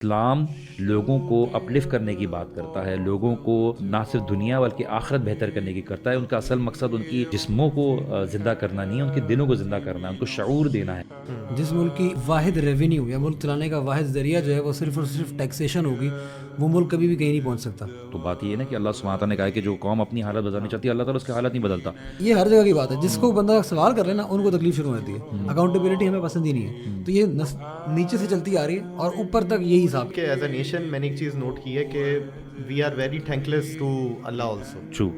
اسلام لوگوں کو اپلفٹ کرنے کی بات کرتا ہے، لوگوں کو نہ صرف دنیا بلکہ آخرت بہتر کرنے کی کرتا ہے. ان کا اصل مقصد ان کی جسموں کو زندہ کرنا نہیں ہے، ان کے دلوں کو زندہ کرنا ہے، ان کو شعور دینا ہے. جس ملک کی واحد ریونیو یا ملک چلانے کا واحد ذریعہ جو ہے وہ صرف اور صرف ٹیکسیشن ہوگی، وہ ملک کبھی بھی کہیں نہیں پہنچ سکتا. تو بات یہ ہے نا کہ اللہ سبحانہ تعالیٰ نے کہا ہے کہ جو قوم اپنی حالت بدلانی چاہتی ہے اللہ تعالیٰ اس کی حالت نہیں بدلتا. یہ ہر جگہ کی بات ہے. جس کو بندہ سوال کر لینا ان کو تکلیف شروع ہوتی ہے. اکاؤنٹیبلٹی ہمیں پسند ہی نہیں ہے. تو یہ نیچے سے چلتی آ رہی ہے اور اوپر تک یہی حساب. کہ ایز اے نیشن میں نے ایک چیز نوٹ کی ہے کہ we are very thankless to Allah also. True.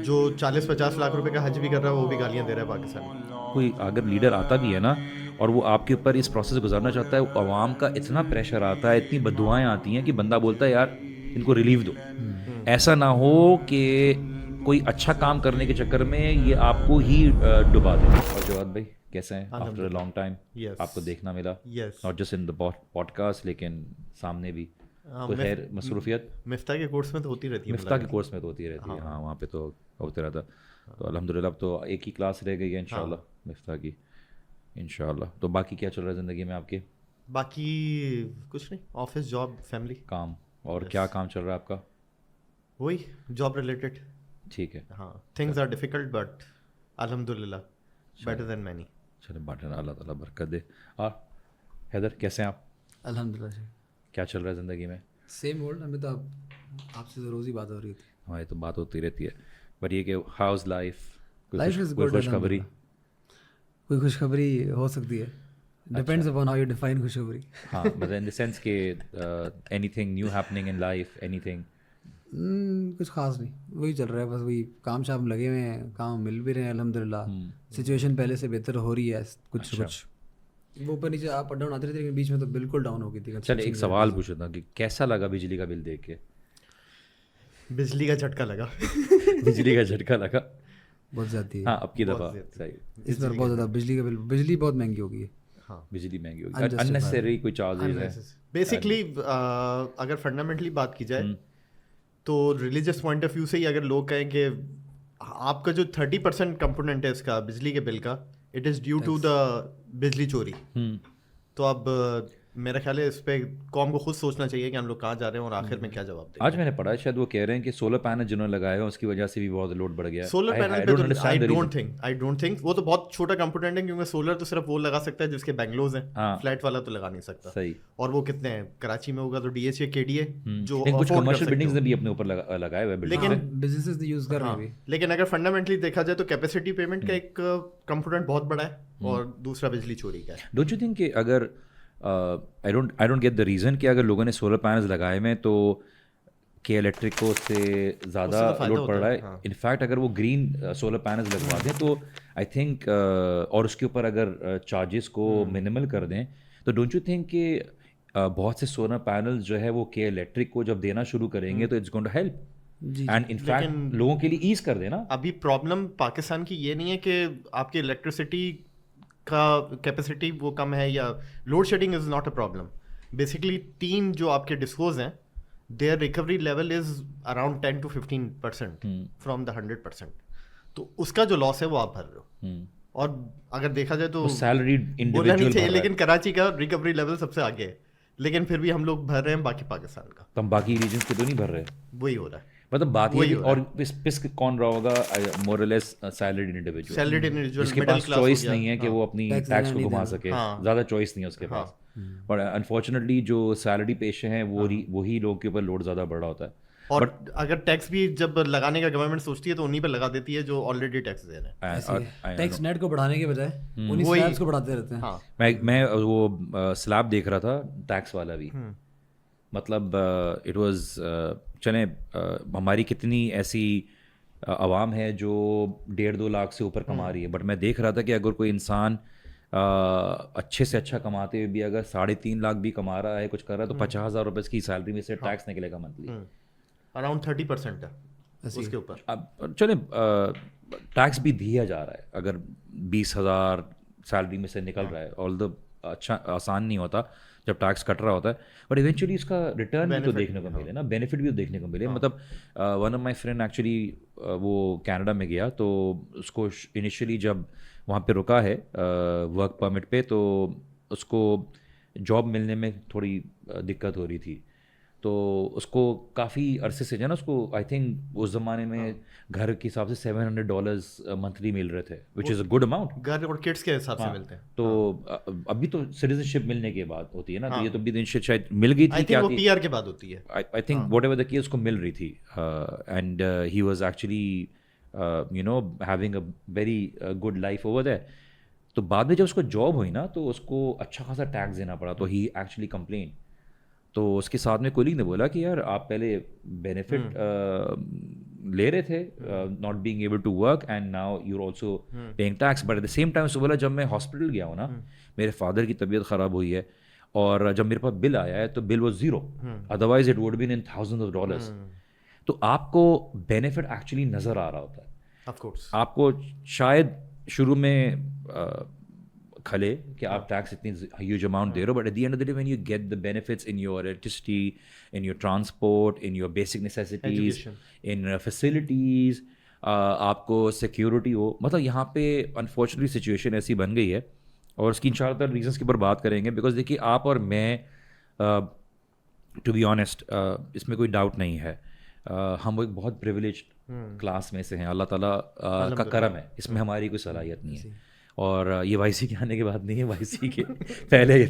جو 40-50 لاکھ روپے کا حج بھی کر رہا ہے وہ بھی گالیاں دے رہا ہے پاکستان میں. کوئی اگر لیڈر آتا بھی ہے نا اور وہ آپ کے اوپر اس پروسیس گزارنا چاہتا ہے، عوام کا اتنا پریشر آتا ہے، اتنی بددعائیں آتی ہیں کہ بندہ بولتا ہے یار ان کو ریلیف دو. ایسا نہ ہو کہ کوئی اچھا کام کرنے کے چکر میں یہ آپ کو ہی ڈبا دے. اور جواد بھائی کیسے ہیں؟ آفٹر اے لانگ ٹائم آپ کو دیکھنا ملا، not just in the podcast لیکن سامنے بھی. کوئی خیر مصروفیت مفتاح کے کورس میں تو ہوتی رہتی ہے. مفتاح کے کورس میں تو ہوتی رہتی ہے، ہاں وہاں پہ تو ہوتا رہتا. تو الحمدللہ اب تو ایک ہی کلاس رہ گئی ہے انشاءاللہ مفتاح کی انشاءاللہ. تو باقی کیا چل رہا ہے زندگی میں آپ کے؟ باقی کچھ نہیں، آفس، جاب، فیملی، کام. اور کیا کام چل رہا ہے آپ کا؟ وہی جاب ریلیٹڈ. ٹھیک ہے. ہاں تھنگز آر ڈیفیکلٹ بٹ الحمدللہ بیٹر دین مینی. چلے باٹر اللہ تعالیٰ برکت دے. اور حیدر کیسے ہیں آپ؟ الحمدللہ جی. کیا چل رہا ہے زندگی میں؟ Same world. ہمیں تو آپ سے روز ہی بات ہو رہی تھی. ہماری تو بات ہوتی رہتی ہے، بٹ یہ کہ ہاؤز لائف، لائف از کوئی گڈ. خوشخبری؟ کوئی خوشخبری ہو سکتی ہے، depends upon how you define خوشخبری. ہاں مطلب ان دا سینس کہ any thing new happening in life, any thing? کچھ خاص نہیں، وہی چل رہا ہے بس. وہی کام شام لگے ہوئے ہیں، کام مل بھی رہے ہیں الحمدللہ. سچویشن پہلے سے بہتر ہو رہی ہے کچھ کچھ. وہ اوپر نیچے اپ ڈاؤن آتے رہتے لیکن بیچ میں تو بالکل ڈاؤن ہو گئی تھی. چلے ایک سوال پوچھا تھا کہ کیسا لگا بجلی کا بل دیکھ کے؟ بجلی کا جھٹکا لگا. بجلی کا جھٹکا لگا بہت زیادہ. ہاں اب کی دفعہ صحیح اس بار بہت زیادہ بجلی کا بل، بجلی بہت مہنگی ہو گئی ہے. ہاں بجلی مہنگی ہوگی، اننیسری کوئی چارجز ہے. بیسکلی اگر فنڈامنٹلی بات کی جائے تو ریلیجیس پوائنٹ آف ویو سے ہی اگر لوگ کہیں کہ آپ کا جو 30% کمپوننٹ ہے اس کا بجلی کے بل کا، it is due to the بجلی چوری. تو اب میرا خیال ہے اس پہ قوم کو خود سوچنا چاہیے کہ ہم لوگ کہاں جا رہے ہیں اور آخر میں کیا جواب دیں. آج میں نے پڑھا شاید وہ کہہ رہے ہیں کہ سولر پینل جنہوں نے لگائے ہیں اس کی وجہ سے بھی بہت لوڈ بڑھ گیا ہے. سولر پینل پہ آئی ڈونٹ تھنک وہ تو بہت چھوٹا کمپوننٹ ہے، کیونکہ سولر تو صرف وہ لگا سکتا ہے جس کے بینگلوز ہیں، فلیٹ والا تو لگا نہیں سکتا. صحیح. اور وہ کتنے ہیں کراچی میں ہوگا تو ڈی ایچ اے کے ڈی اے جو کچھ کمرشل بلڈنگز نے بھی اپنے اوپر لگائے ہوئے، لیکن بزنسز یوز کر رہے ہیں. لیکن اگر فنڈامنٹلی دیکھا جائے تو کیپیسٹی پیمنٹ کا ایک کمپوننٹ بہت بڑا ہے اور دوسرا بجلی چوری کا ہے. ڈونٹ یو تھنک کہ اگر I don't get the reason کہ اگر لوگوں نے سولر پینلز لگائے ہوئے تو کہ الیکٹرک کو اس سے زیادہ لوڈ پڑ رہا ہے. انفیکٹ اگر وہ گرین سولر پینلز لگوا دیں تو آئی تھنک اور اس کے اوپر اگر چارجز کو منیمل کر دیں تو ڈونٹ یو تھنک کہ بہت سے سولر پینلز جو ہے وہ کہ الیکٹرک کو جب دینا شروع کریں گے تو it's going to help and in fact لوگوں کے لیے ایز کر دینا. ابھی پرابلم پاکستان کی یہ نہیں ہے کہ آپ کی الیکٹریسٹی کا کیپیسٹی وہ کم ہے یا load shedding is not a problem. Basically 3 جو آپ کے ڈسپوز ہیں their recovery level is around 10 to 15% from the 100%. تو اس کا جو لاس ہے وہ آپ بھر رہے ہو. اور اگر دیکھا جائے تو سیلریڈ بولنا نہیں چاہیے لیکن کراچی کا ریکوری لیول سب سے آگے ہے، لیکن پھر بھی ہم لوگ بھر رہے ہیں باقی پاکستان کا. تو ہم باقی ریجنس کے تو نہیں بھر رہے. وہی ہو رہا ہے مطلب بات یہ. اور پس کون رہا ہوگا مور اور لیس سیلریڈ انڈیویجول جس کے پاس چوائس نہیں ہے کہ وہ اپنی ٹیکس کو گھما سکے، زیادہ چوائس نہیں ہے اس کے پاس. اور انفارچونیٹلی جو سیلری پیشے ہیں وہی لوگ کے اوپر لوڈ زیادہ بڑھ رہا ہوتا ہے. اور اگر ٹیکس بھی جب لگانے کا گورنمنٹ سوچتی ہے تو انہیں پہ لگا دیتی ہے جو آلریڈی ٹیکس دے رہے ہیں. ٹیکس نیٹ کو بڑھانے کے بجائے انہیں سلیبس کو بڑھاتے رہتے ہیں. میں وہ سلیب دیکھ رہا تھا ٹیکس والا بھی، مطلب اٹ واز چلیں ہماری کتنی ایسی عوام ہے جو 1.5-2 لاکھ سے اوپر کما رہی ہے، بٹ میں دیکھ رہا تھا کہ اگر کوئی انسان اچھے سے اچھا کماتے ہوئے بھی اگر 3.5 لاکھ بھی کما رہا ہے کچھ کر رہا ہے تو 50,000 روپے کی سیلری میں سے ٹیکس نکلے گا منتھلی. اراؤنڈ 30% ہے اس کے اوپر. اب چلیں ٹیکس بھی دیا جا رہا ہے، اگر 20,000 سیلری میں سے نکل رہا ہے آلدو اچھا آسان نہیں ہوتا جب ٹیکس کٹ رہا ہوتا ہے، بٹ ایونچولی اس کا ریٹرن بھی تو دیکھنے کو ملے نا، بینیفٹ بھی تو دیکھنے کو ملے. مطلب one of my friend actually وہ کینیڈا میں گیا تو اس کو انیشلی جب وہاں پہ رکا ہے ورک پرمٹ پہ تو اس کو جاب ملنے میں تھوڑی دقت ہو رہی تھی. تو اس کو کافی عرصے سے جو ہے نا اس کو آئی تھنک اس زمانے میں گھر کے حساب سے $700 منتھلی مل رہے تھے وچ از اے گڈ اماؤنٹ. گھر اور کڈس کے حساب سے ملتے ہیں. تو ابھی تو سٹیزن شپ ملنے کے بعد ہوتی ہے نا, تو یہ تو بھی شاید مل گئی تھی, کیا وہ پی آر کے بعد ہوتی ہے. I think whatever the case اس کو مل رہی تھی, and he was actually you know having a very good life over there. تو بعد میں جب اس کو جاب ہوئی نا تو اس کو اچھا خاصا ٹیکس دینا پڑا, تو ہی ایکچولی کمپلین. تو اس کے ساتھ میں کولیگ نے بولا کہ یار آپ پہلے بینیفٹ لے رہے تھے not being able to work and now you are also paying tax. But at the same time اس کو بولا جب میں ہاسپٹل گیا ہوں نا, میرے فادر کی طبیعت خراب ہوئی ہے اور جب میرے پاس بل آیا ہے تو bill was $0, otherwise it would been in $1000s. تو آپ کو بینیفٹ ایکچولی نظر آ رہا ہوتا ہے. آف کورس آپ کو شاید شروع میں کھلے کہ آپ ٹیکس اتنی ہیوج اماؤنٹ دے رہے ہو, but at the end of the day when you get the benefits in your electricity, in your transport, in your basic necessities, in facilities, آپ کو سیکیورٹی ہو, مطلب یہاں پہ انفارچونیٹلی سچویشن ایسی بن گئی ہے. اور اس کی انشاءاللہ تعالیٰ ریزنس کے اوپر بات کریں گے, بیکاز دیکھیے آپ اور میں ٹو بی آنیسٹ اس میں کوئی ڈاؤٹ نہیں ہے, ہم ایک بہت پریویلیجڈ کلاس میں سے ہیں. اللہ تعالیٰ کا کرم ہے, اس میں ہماری کوئی صلاحیت نہیں ہے. اور یہ وائی سی کے آنے کے بعد نہیں ہے, وائی سی کے پہلے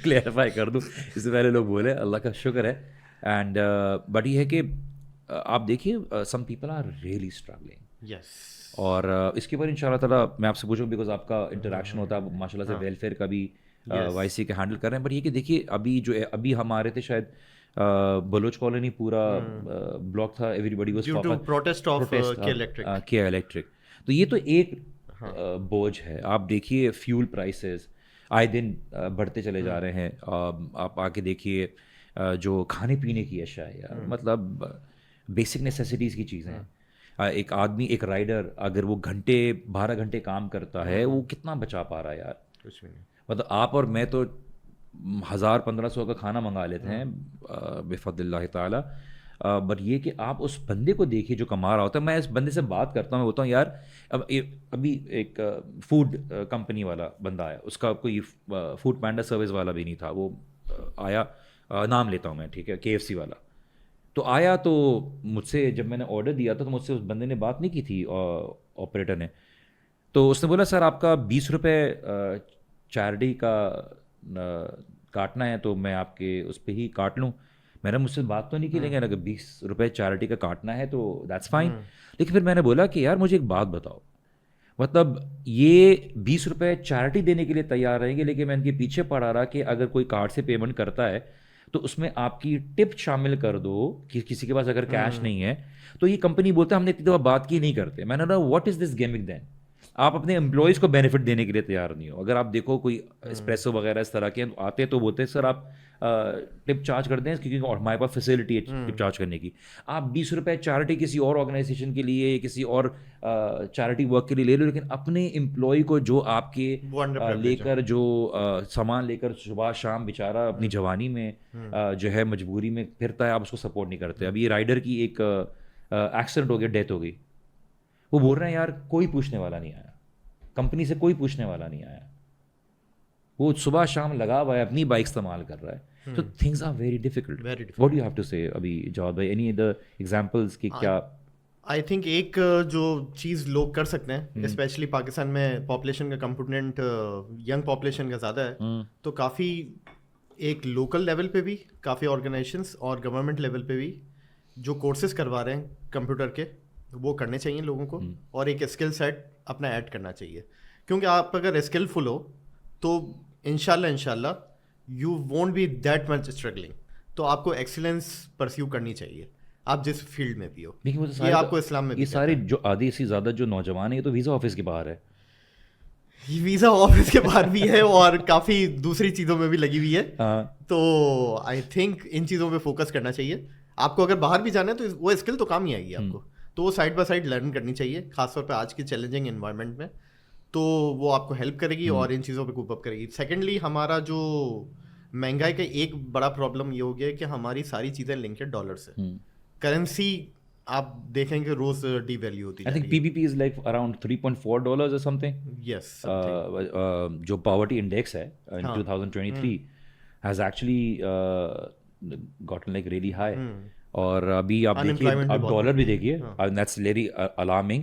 کلیئرفائی کر دوں, اس سے پہلے لوگ بولے, اللہ کا شکر ہے. اینڈ بٹ یہ ہے کہ آپ دیکھیے some people are really struggling. Yes. اور اس کے اوپر ان شاء اللہ تعالیٰ میں آپ سے پوچھوں بیکاز آپ کا انٹریکشن ہوتا ہے ماشاء اللہ سے ویلفیئر کا بھی وائی سی کے ہینڈل کر رہے ہیں. بٹ یہ کہ دیکھیے ابھی جو ابھی ہمارے تھے شاید بلوچ کالونی پورا بلاک تھا, everybody was protest of کیا الیکٹرک. تو یہ تو ایک بوجھ ہے. آپ دیکھیے فیول پرائسز آئے دن بڑھتے چلے جا رہے ہیں. آپ آ کے دیکھیے جو کھانے پینے کی اشیاء ہے یار, مطلب بیسک نیسیسٹیز کی چیزیں ہیں. ایک آدمی ایک رائڈر اگر وہ 12 گھنٹے کام کرتا ہے وہ کتنا بچا پا رہا ہے یار. کچھ بھی نہیں. مطلب آپ اور میں تو 1000-1500 کا کھانا منگا لیتے ہیں بفضل اللہ تعالیٰ. بٹ یہ کہ آپ اس بندے کو دیکھیے جو کما رہا ہوتا ہے. میں اس بندے سے بات کرتا ہوں, میں بولتا ہوں یار ابھی ایک فوڈ کمپنی والا بندہ آیا, اس کا کوئی فوڈ پینڈا سروس والا بھی نہیں تھا, وہ آیا, نام لیتا ہوں میں, ٹھیک ہے, KFC والا. تو آیا تو مجھ سے جب میں نے آڈر دیا تھا تو مجھ سے اس بندے نے بات نہیں کی تھی آپریٹر نے. تو اس نے بولا سر آپ کا $20 چیریٹی کا کاٹنا ہے تو میں آپ کے اس پہ ہی کاٹ لوں. میں نے مجھ سے بات تو نہیں کی, لیکن اگر $20 چیریٹی کا کاٹنا ہے تو دیٹس فائن. لیکن پھر میں نے بولا کہ یار مجھے ایک بات بتاؤ, مطلب یہ $20 چیریٹی دینے کے لیے تیار رہیں گے, لیکن میں ان کے پیچھے پڑا رہا کہ اگر کوئی کارڈ سے پیمنٹ کرتا ہے تو اس میں آپ کی ٹپ شامل کر دو کہ کسی کے پاس اگر کیش نہیں ہے تو یہ کمپنی بولتا ہے ہم نے اتنی دفعہ بات کی نہیں کرتے. میں نے کہا واٹ از دس گیمنگ دین. آپ اپنے امپلائیز کو بینیفٹ دینے کے لیے تیار نہیں ہو. اگر آپ دیکھو کوئی اسپریسو وغیرہ اس طرح کے آتے ہیں تو بولتے ہیں سر آپ ٹپ چارج کر دیں کیونکہ ہمارے پاس فیسلٹی ہے ٹپ چارج کرنے کی. آپ $20 چیریٹی کسی اور آرگنائزیشن کے لیے کسی اور چیریٹی ورک کے لیے لے لو, لیکن اپنے امپلائی کو جو آپ کے لے کر جو سامان لے کر صبح شام بیچارہ اپنی جوانی میں جو ہے مجبوری میں پھرتا ہے, آپ اس کو سپورٹ نہیں کرتے. ابھی یہ رائڈر کی ایک ایکسیڈنٹ ہو گیا, ڈیتھ ہو گئی, وہ بول رہے ہیں یار کوئی پوچھنے والا نہیں آیا, کمپنی سے کوئی پوچھنے والا نہیں آیا, وہ صبح شام لگا ہوا ہے, اپنی بائک استعمال کر رہا ہے. تو things are very difficult. What do you have to say ابھی جواد بھائی, اینی ادر ایگزامپلس کی کیا؟ آئی تھنک ایک جو چیز لوگ کر سکتے ہیں, اسپیشلی پاکستان میں پاپولیشن کا کمپوننٹ ینگ پاپولیشن کا زیادہ ہے, تو کافی ایک لوکل لیول پہ بھی کافی آرگنائزیشنس اور گورنمنٹ لیول پہ بھی جو کورسز کروا رہے ہیں کمپیوٹر کے وہ کرنے چاہیے لوگوں کو, اور ایک اسکل سیٹ اپنا ایڈ کرنا چاہیے. کیونکہ آپ اگر اسکلفل ہو تو انشاءاللہ you won't be that much struggling. تو آپ کو ایکسیلنس پرسیو کرنی چاہیے آپ جس فیلڈ میں بھی ہو. یہ آپ کو اسلام میں یہ سارے جو آدھی سے زیادہ جو نوجوان ہیں یہ تو ویزا آفس کے باہر ہے, ویزا آفس کے باہر بھی ہے اور کافی دوسری چیزوں میں بھی لگی ہوئی ہے. تو آئی تھنک ان چیزوں پہ فوکس کرنا چاہیے. آپ کو اگر باہر بھی جانا ہے تو وہ اسکل تو کام ہی آئے گی آپ کو, تو وہ سائڈ بائی سائڈ لرن کرنی چاہیے, خاص طور پہ آج کی چیلنجنگ انوائرمنٹ میں. تو وہ آپ کو ہیلپ کرے گی اور ان چیزوں پہ کوپ اپ کرے گی. سیکنڈلی ہمارا جو مہنگائی کا ایک بڑا پرابلم یہ ہو گیا ہے کہ ہماری ساری چیزیں لنک ہے ڈالر سے. کرنسی آپ دیکھیں گے روز ڈی ویلیو ہوتی ہے. I think PPP is like around $3.4 or something. یس. جو پاورٹی انڈیکس ہے 2023 has actually gotten like really high. اور ابھی آپ دیکھیے, آپ ڈالر بھی دیکھیے, دیٹس ویری الارمنگ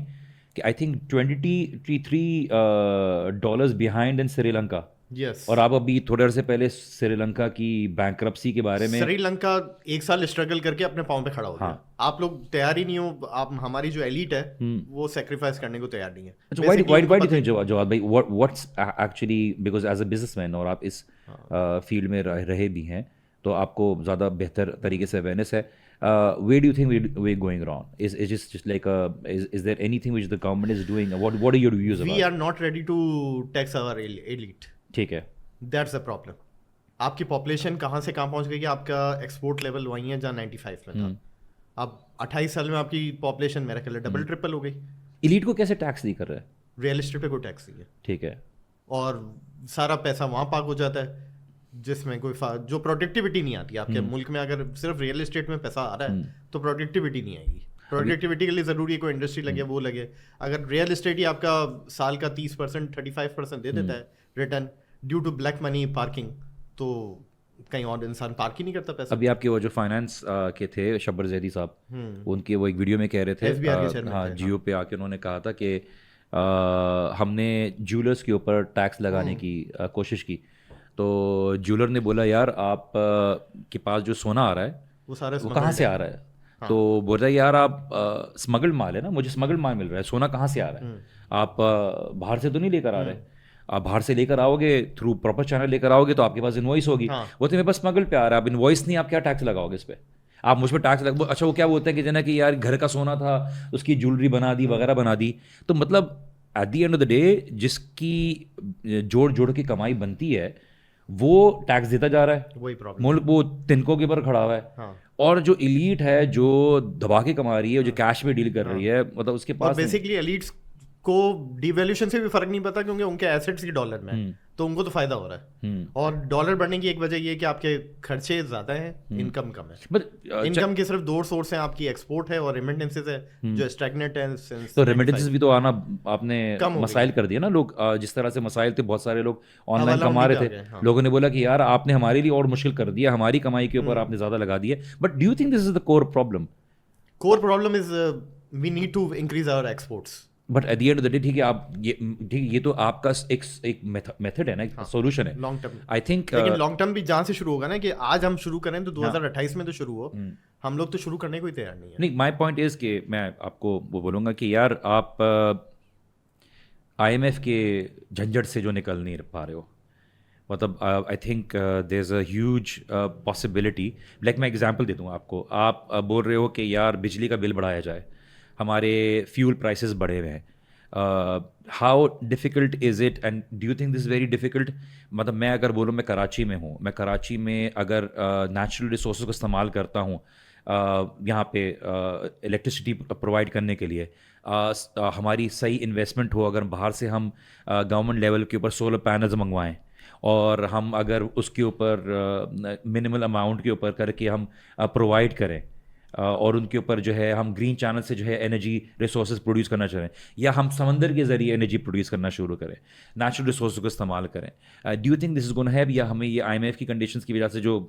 کہ I think $23 behind in Sri Lanka. اور آپ ابھی تھوڑے عرصے پہلے سری لنکا کی بینکرپسی کے بارے میں, سری لنکا 1 سال اسٹرگل کر کے اپنے پاؤں پہ کھڑا ہو گیا. آپ لوگ تیار ہی نہیں ہو, آپ ہماری جو ایلیٹ ہے وہ سیکریفائس کرنے کو تیار نہیں ہے. why do you think جواد بھائی what's actually, because as a businessman اور آپ اس فیلڈ میں رہے بھی ہیں تو آپ کو زیادہ بہتر طریقے سے اویئرنیس ہے, where do you think we're going wrong? Is just like is there anything which the government is doing? What are your views about? We are not ready to tax our elite. ٹھیک ہے, That's the problem. آپ کی population کہاں سے کہاں پہنچ گئی ہے, آپ کا ایکسپورٹ لیول وہیں ہے جہاں 95 میں تھا. اب 28 سال میں آپ کی پاپولیشن میرا خیال ہے ڈبل ٹرپل ہو گئی. ایلیٹ کو کیسے ٹیکس نہیں کر رہا ہے؟ ریئل اسٹیٹ پہ کوئی ٹیکس نہیں ہے. ٹھیک ہے, اور سارا پیسہ وہاں پاک ہو جاتا ہے جس میں کوئی جو پروڈکٹیوٹی نہیں آتی. آپ کے ملک میں اگر صرف ریئل اسٹیٹ میں پیسہ آ رہا ہے تو پروڈکٹیوٹی نہیں آئے گی. پروڈکٹیوٹی کے لیے ضروری ہے کوئی انڈسٹری لگے, وہ لگے. اگر ریئل اسٹیٹ ہی آپ کا سال کا 30% 35% دے دیتا ہے return due to black money parking, تو کہیں اور انسان پارک ہی نہیں کرتا پیسہ. ابھی آپ کے وہ جو فائنانس کے تھے شبر زیدی صاحب, ان کے وہ ایک ویڈیو میں کہہ رہے تھے, ہاں جیو پہ آ کے انہوں نے کہا تھا کہ ہم نے جیولرس کے اوپر ٹیکس لگانے کی کوشش کی, تو جیولر نے بولا یار آپ کے پاس جو سونا آ رہا ہے وہ کہاں سے آ رہا ہے؟ تو بول رہا ہے یار آپ اسمگل مال ہے نا, مجھے اسمگل مال مل رہا ہے, سونا کہاں سے آ رہا ہے؟ آپ باہر سے تو نہیں لے کر آ رہے, آپ باہر سے لے کر آؤ گے تھرو پراپر چینل لے کر آؤ گے تو آپ کے پاس انوائس ہوگی. وہ تو میرے پاس اسمگل پہ آ رہا ہے, آپ انوائس نہیں, آپ کیا ٹیکس لگاؤ گے اس پہ؟ آپ مجھ پہ ٹیکس لگا. اچھا وہ کیا بولتے ہیں کہ جنا کہ یار گھر کا سونا تھا اس کی جولری بنا دی وغیرہ بنا دی. تو مطلب at the end of the day جس کی جوڑ کی کمائی بنتی ہے وہ ٹیکس دیتا جا رہا ہے, ملک وہ تنکوں کے اوپر کھڑا ہوا ہے. اور جو ایلیٹ ہے جو دبا کے کما رہی ہے, جو کیش میں ڈیل کر رہی ہے, مطلب اس کے پاس بیسکلی ایلیٹس کو ڈی ویلیوشن سے بھی فرق نہیں پتا کیونکہ ان کے ایسیٹس ہی ڈالر میں ہیں, تو ان کو تو فائدہ ہو رہا ہے. اور ڈالر بڑھنے کی ایک وجہ یہ ہے کہ آپ کے خرچے زیادہ ہیں, انکم کم ہے. انکم کے صرف 2 سورس ہیں, آپ کی ایکسپورٹ ہے اور ریمیٹنسز ہے جو اسٹیگنٹ ہیں. تو ریمیٹنسز بھی تو آنا آپ نے مسائل کر دیا نا. لوگ جس طرح سے مسائل تھے, بہت سارے لوگ آن لائن کما رہے تھے, لوگوں نے بولا کہ یار آپ نے ہمارے لیے اور مشکل کر دیا, ہماری کمائی کے اوپر آپ نے زیادہ لگا دیا. But do you think this is the core problem? Core problem is we need to increase our exports. But at the end of the day ٹھیک ہے, آپ یہ تو آپ کا ایک میتھڈ ہے نا, سولوشن ہے لانگ ٹرم. آئی تھنک لیکن لانگ ٹرم بھی جہاں سے شروع ہوگا نا, کہ آج ہم شروع کریں تو 2028 میں تو شروع ہو, ہم لوگ تو شروع کرنے کو ہی تیار نہیں ہے. نہیں, مائی پوائنٹ از کہ میں آپ کو وہ بولوں گا کہ یار آپ IMF کے جھنجھٹ سے جو نکل نہیں پا رہے ہو, مطلب I think there is a huge possibility. Like میں ایگزامپل دے دوں آپ کو, آپ بول رہے ہو کہ یار بجلی کا بل بڑھایا جائے, ہمارے فیول پرائسز بڑھے ہوئے ہیں. How difficult is it and do you think this is very difficult? مطلب میں اگر بولوں میں کراچی میں ہوں, میں کراچی میں اگر نیچرل ریسورسز کو استعمال کرتا ہوں یہاں پہ الیکٹریسٹی پرووائڈ کرنے کے لیے, ہماری صحیح انویسٹمنٹ ہو, اگر باہر سے ہم گورنمنٹ لیول کے اوپر سولر پینلز منگوائیں اور ہم اگر اس کے اوپر منیمل اماؤنٹ کے اوپر کر کے ہم پرووائڈ کریں, اور ان کے اوپر جو ہے ہم گرین چینل سے جو ہے انرجی ریسورسز پروڈیوس کرنا چاہیں, یا ہم سمندر کے ذریعے انرجی پروڈیوس کرنا شروع کریں, نیچرل ریسورسز کو استعمال کریں, do you think this is gone have? یا ہمیں یہ IMF کی کنڈیشنز کی وجہ سے جو